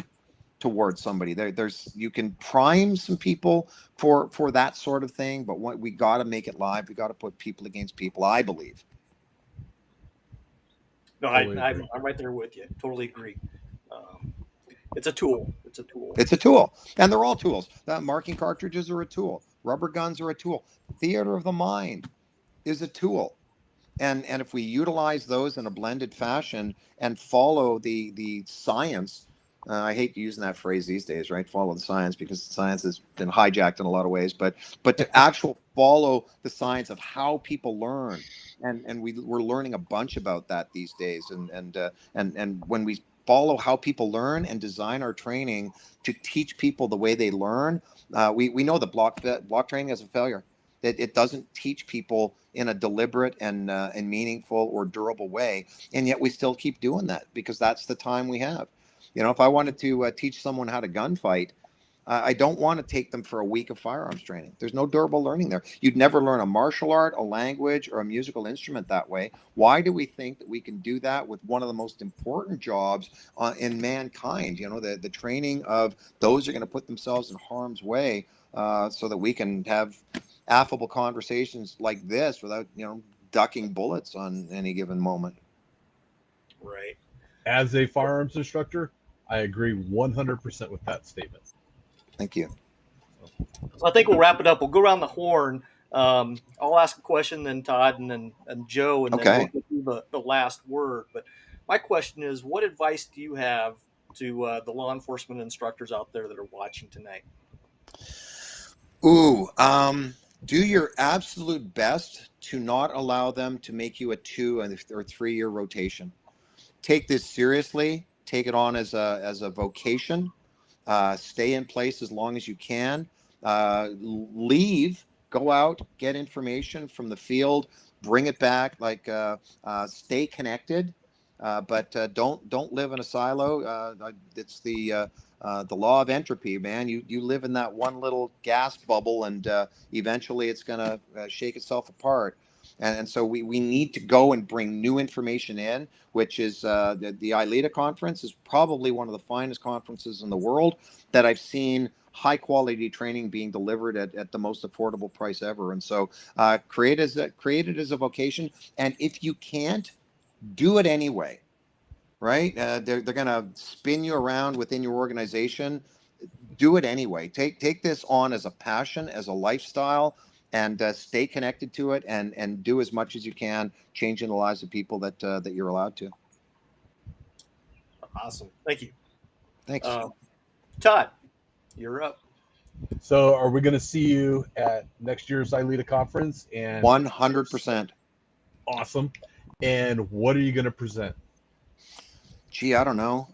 Speaker 2: towards somebody. There's you can prime some people for that sort of thing, but what we got to make it live. We got to put people against people, I believe.
Speaker 1: No,
Speaker 3: Totally
Speaker 1: I'm,
Speaker 3: agree.
Speaker 1: I'm right there with you. Totally agree. Um, it's a tool. It's a tool.
Speaker 2: It's a tool, and they're all tools. Marking cartridges are a tool. Rubber guns are a tool. Theater of the mind is a tool. And if we utilize those in a blended fashion and follow the science, I hate using that phrase these days, right? Follow the science, because science has been hijacked in a lot of ways. But to actual follow the science of how people learn, and we're learning a bunch about that these days. And when we follow how people learn and design our training to teach people the way they learn, we know that block training is a failure. That it doesn't teach people in a deliberate and meaningful or durable way, and yet we still keep doing that because that's the time we have. You know, if I wanted to teach someone how to gunfight, I don't want to take them for a week of firearms training. There's no durable learning there. You'd never learn a martial art, a language, or a musical instrument that way. Why do we think that we can do that with one of the most important jobs in mankind? You know, the training of those who are going to put themselves in harm's way, so that we can have affable conversations like this without, ducking bullets on any given moment.
Speaker 1: Right.
Speaker 3: As a firearms instructor, I agree 100% with that statement.
Speaker 2: Thank you.
Speaker 1: So I think we'll wrap it up. We'll go around the horn. I'll ask a question, then Todd, and Joe, and then we'll
Speaker 2: Okay.
Speaker 1: give you the last word. But my question is, what advice do you have to the law enforcement instructors out there that are watching tonight?
Speaker 2: Ooh, do your absolute best to not allow them to make you a 2 or 3 year rotation. Take this seriously. Take it on as a vocation. Stay in place as long as you can. Leave. Go out. Get information from the field. Bring it back. Stay connected. But don't live in a silo. It's the law of entropy, man. You live in that one little gas bubble, and eventually it's going to shake itself apart. And so we need to go and bring new information in, which is the ILEETA conference is probably one of the finest conferences in the world that I've seen high quality training being delivered at the most affordable price ever. And so create it as a vocation. And if you can't, do it anyway, right? They're going to spin you around within your organization. Do it anyway. Take this on as a passion, as a lifestyle, and stay connected to it, and do as much as you can, changing the lives of people that you're allowed to.
Speaker 1: Awesome. Thank you.
Speaker 2: Thanks.
Speaker 1: Todd, you're up.
Speaker 3: So, are we going to see you at next year's ILEETA conference? And
Speaker 2: 100%.
Speaker 3: awesome. And what are you going to present?
Speaker 2: Gee, I don't know.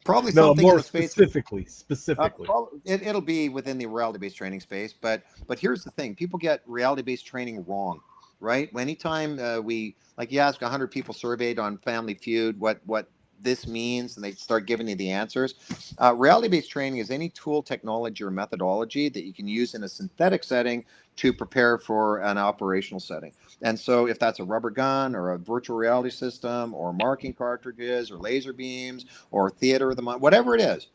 Speaker 2: Probably
Speaker 3: No,
Speaker 2: something
Speaker 3: more
Speaker 2: in the space.
Speaker 3: specifically.
Speaker 2: It'll be within the reality-based training space, but here's the thing: people get reality-based training wrong, right? Anytime you ask 100 people surveyed on Family Feud what this means, and they start giving you the answers. Reality-based training is any tool, technology, or methodology that you can use in a synthetic setting to prepare for an operational setting. And so if that's a rubber gun or a virtual reality system or marking cartridges or laser beams or theater of the mind, whatever it is,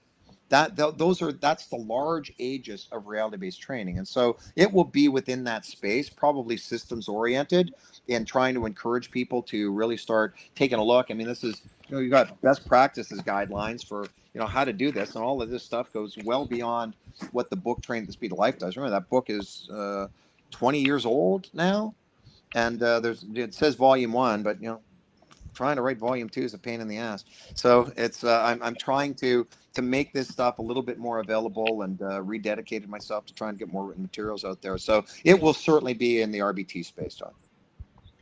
Speaker 2: that's the large aegis of reality-based training. And so it will be within that space, probably systems oriented, and trying to encourage people to really start taking a look. I mean, this is, you got best practices guidelines for, how to do this, and all of this stuff goes well beyond what the book Train at the Speed of Life does. Remember, that book is 20 years old now, and it says volume 1, but trying to write volume 2 is a pain in the ass. So it's I'm trying to make this stuff a little bit more available, and rededicated myself to trying to get more written materials out there. So it will certainly be in the RBT space, John.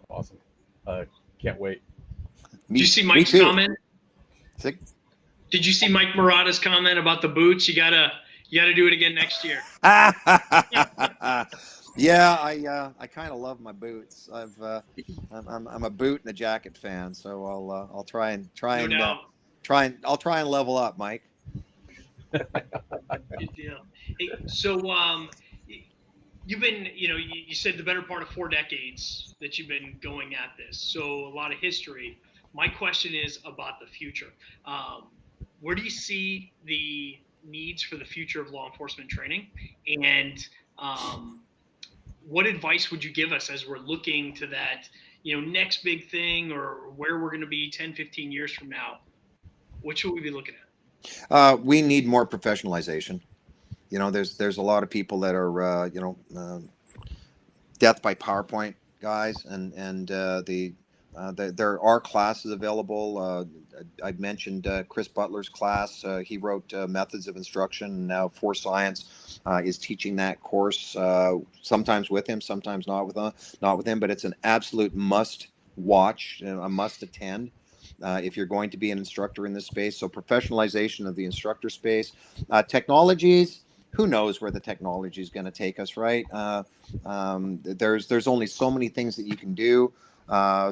Speaker 3: Awesome. Can't wait.
Speaker 4: Did you see
Speaker 2: Me
Speaker 4: Mike's
Speaker 2: too.
Speaker 4: comment? Did you see Mike Murata's comment about the boots? You gotta do it again next year.
Speaker 2: Yeah, I kind of love my boots. I'm a boot and a jacket fan, so I'll try and I'll try and level up, Mike.
Speaker 4: Good deal. Hey, so you've been, you said the better part of 4 decades that you've been going at this, so a lot of history. My question is about the future. Where do you see the needs for the future of law enforcement training, and what advice would you give us as we're looking to that, next big thing, or where we're going to be 10, 15 years from now? What should we be looking at?
Speaker 2: We need more professionalization. There's a lot of people that are death by PowerPoint guys, and there are classes available. I've mentioned Chris Butler's class. He wrote Methods of Instruction, and now Force Science is teaching that course. Sometimes with him, sometimes not with him. But it's an absolute must watch, a must attend. If you're going to be an instructor in this space. So professionalization of the instructor space. Technologies, who knows where the technology is going to take us, right? There's only so many things that you can do.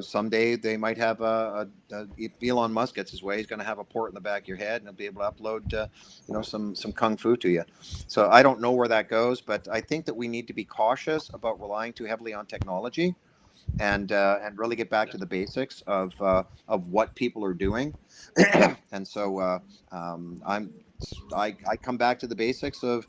Speaker 2: Someday they might have if Elon Musk gets his way, he's going to have a port in the back of your head, and he'll be able to upload some kung fu to you. So I don't know where that goes, but I think that we need to be cautious about relying too heavily on technology, and really get back to the basics of what people are doing. And so I come back to the basics of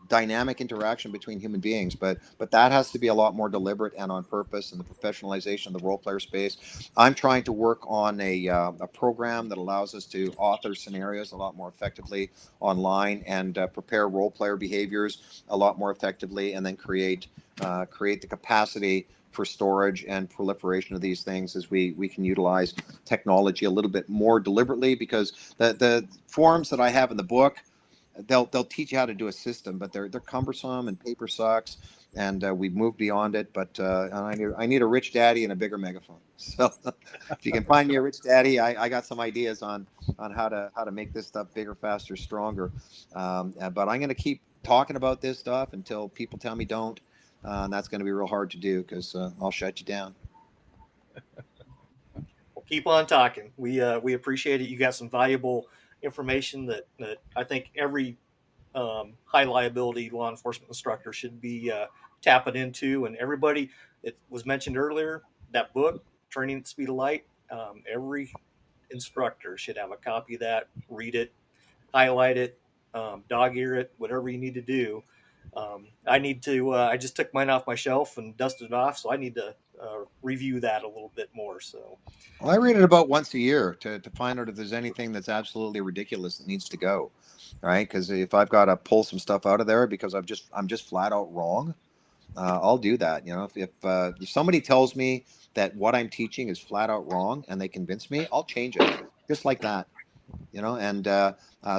Speaker 2: dynamic interaction between human beings, but that has to be a lot more deliberate and on purpose, in the professionalization of the role player space. I'm trying to work on a program that allows us to author scenarios a lot more effectively online, and prepare role player behaviors a lot more effectively, and then create the capacity for storage and proliferation of these things as we can utilize technology a little bit more deliberately, because the forms that I have in the book, they'll teach you how to do a system, but they're cumbersome, and paper sucks, and we've moved beyond it. But I need a rich daddy and a bigger megaphone. So if you can find me a rich daddy, I got some ideas on how to make this stuff bigger, faster, stronger. But I'm going to keep talking about this stuff until people tell me don't. And that's going to be real hard to do, because I'll shut you down.
Speaker 1: Well, keep on talking. We appreciate it. You got some valuable information that I think every high liability law enforcement instructor should be tapping into. And everybody, it was mentioned earlier, that book, Training at the Speed of Light, every instructor should have a copy of that, read it, highlight it, dog ear it, whatever you need to do. I need to, I just took mine off my shelf and dusted it off, so I need to review that a little bit more. So
Speaker 2: Well, I read it about once a year to find out if there's anything that's absolutely ridiculous that needs to go, right? Because if I've got to pull some stuff out of there because I'm just flat out wrong, I'll do that. If somebody tells me that what I'm teaching is flat out wrong and they convince me, I'll change it just like that. And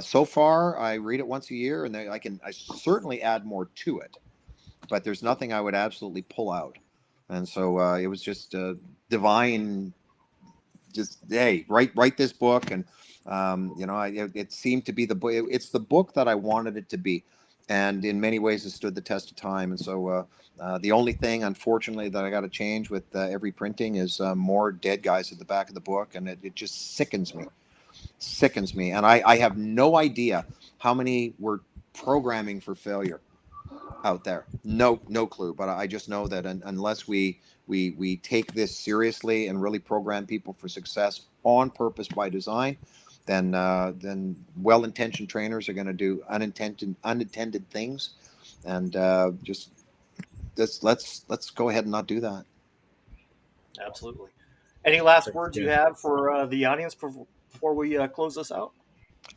Speaker 2: so far I read it once a year, and I certainly add more to it, but there's nothing I would absolutely pull out. And so it was just divine. Just, hey, write this book, and it seemed to be the book. It's the book that I wanted it to be, and in many ways it stood the test of time. And so the only thing, unfortunately, that I got to change with every printing is more dead guys at the back of the book, and it just sickens me. And I have no idea how many were programming for failure out there. No clue. But I just know that unless we take this seriously and really program people for success on purpose by design, then well-intentioned trainers are going to do unintended things, and just let's go ahead and not do that.
Speaker 1: absolutely. Any last words you have for the audience before we close this out?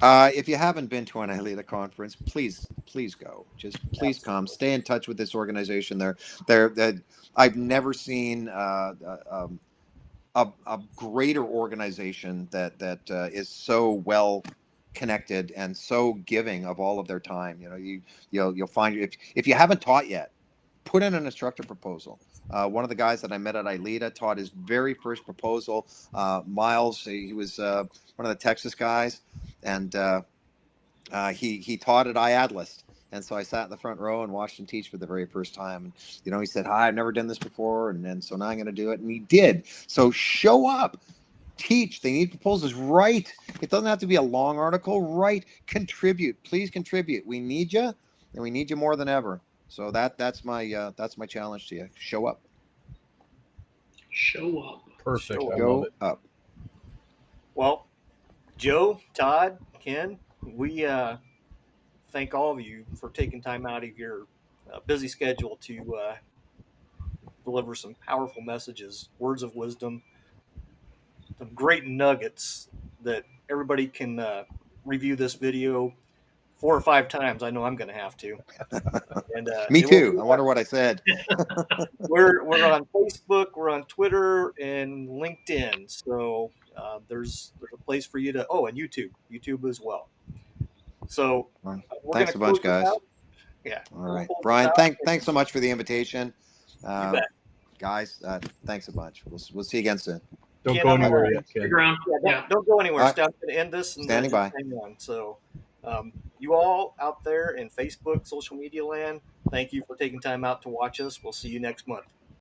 Speaker 2: If you haven't been to an ILEETA conference, please go. Just please come. Stay in touch with this organization. I've never seen a greater organization that is so well connected and so giving of all of their time. You'll find if you haven't taught yet, put in an instructor proposal. One of the guys that I met at ILEETA taught his very first proposal. Miles, he was one of the Texas guys, and he taught at IADList. And so I sat in the front row and watched him teach for the very first time. And he said, "Hi, I've never done this before, and so now I'm going to do it." And he did. So show up, teach. They need proposals. Write. It doesn't have to be a long article. Write. Contribute. Please contribute. We need you, and we need you more than ever. So that's my challenge to you. Show up.
Speaker 4: Show up.
Speaker 3: Perfect. I love
Speaker 2: Go
Speaker 3: it.
Speaker 2: up.
Speaker 1: Well, Joe, Todd, Ken, we thank all of you for taking time out of your busy schedule to deliver some powerful messages, words of wisdom, some great nuggets that everybody can review this video 4 or 5 times. I know I'm going to have to. And
Speaker 2: Me too. I wonder what I said.
Speaker 1: we're on Facebook, we're on Twitter, and LinkedIn. So there's a place for you to. Oh, and YouTube as well. So we're
Speaker 2: Thanks a
Speaker 1: gonna
Speaker 2: bunch,
Speaker 1: close this
Speaker 2: guys.
Speaker 1: out. Yeah.
Speaker 2: All
Speaker 1: we'll
Speaker 2: right,
Speaker 1: close this
Speaker 2: Brian.
Speaker 1: out.
Speaker 2: Thanks so much for the invitation.
Speaker 1: You bet.
Speaker 2: Guys, thanks a bunch. We'll see you again soon.
Speaker 3: Don't
Speaker 1: Ken,
Speaker 3: go
Speaker 1: I'm
Speaker 3: anywhere
Speaker 1: gonna-
Speaker 3: yet, Ken.
Speaker 4: Stick around. Yeah.
Speaker 1: Don't go anywhere.
Speaker 2: All right.
Speaker 1: Stay. I'm going to end this and
Speaker 2: Standing
Speaker 1: just
Speaker 2: by.
Speaker 1: hang on. So, you all out there in Facebook, social media land, thank you for taking time out to watch us. We'll see you next month.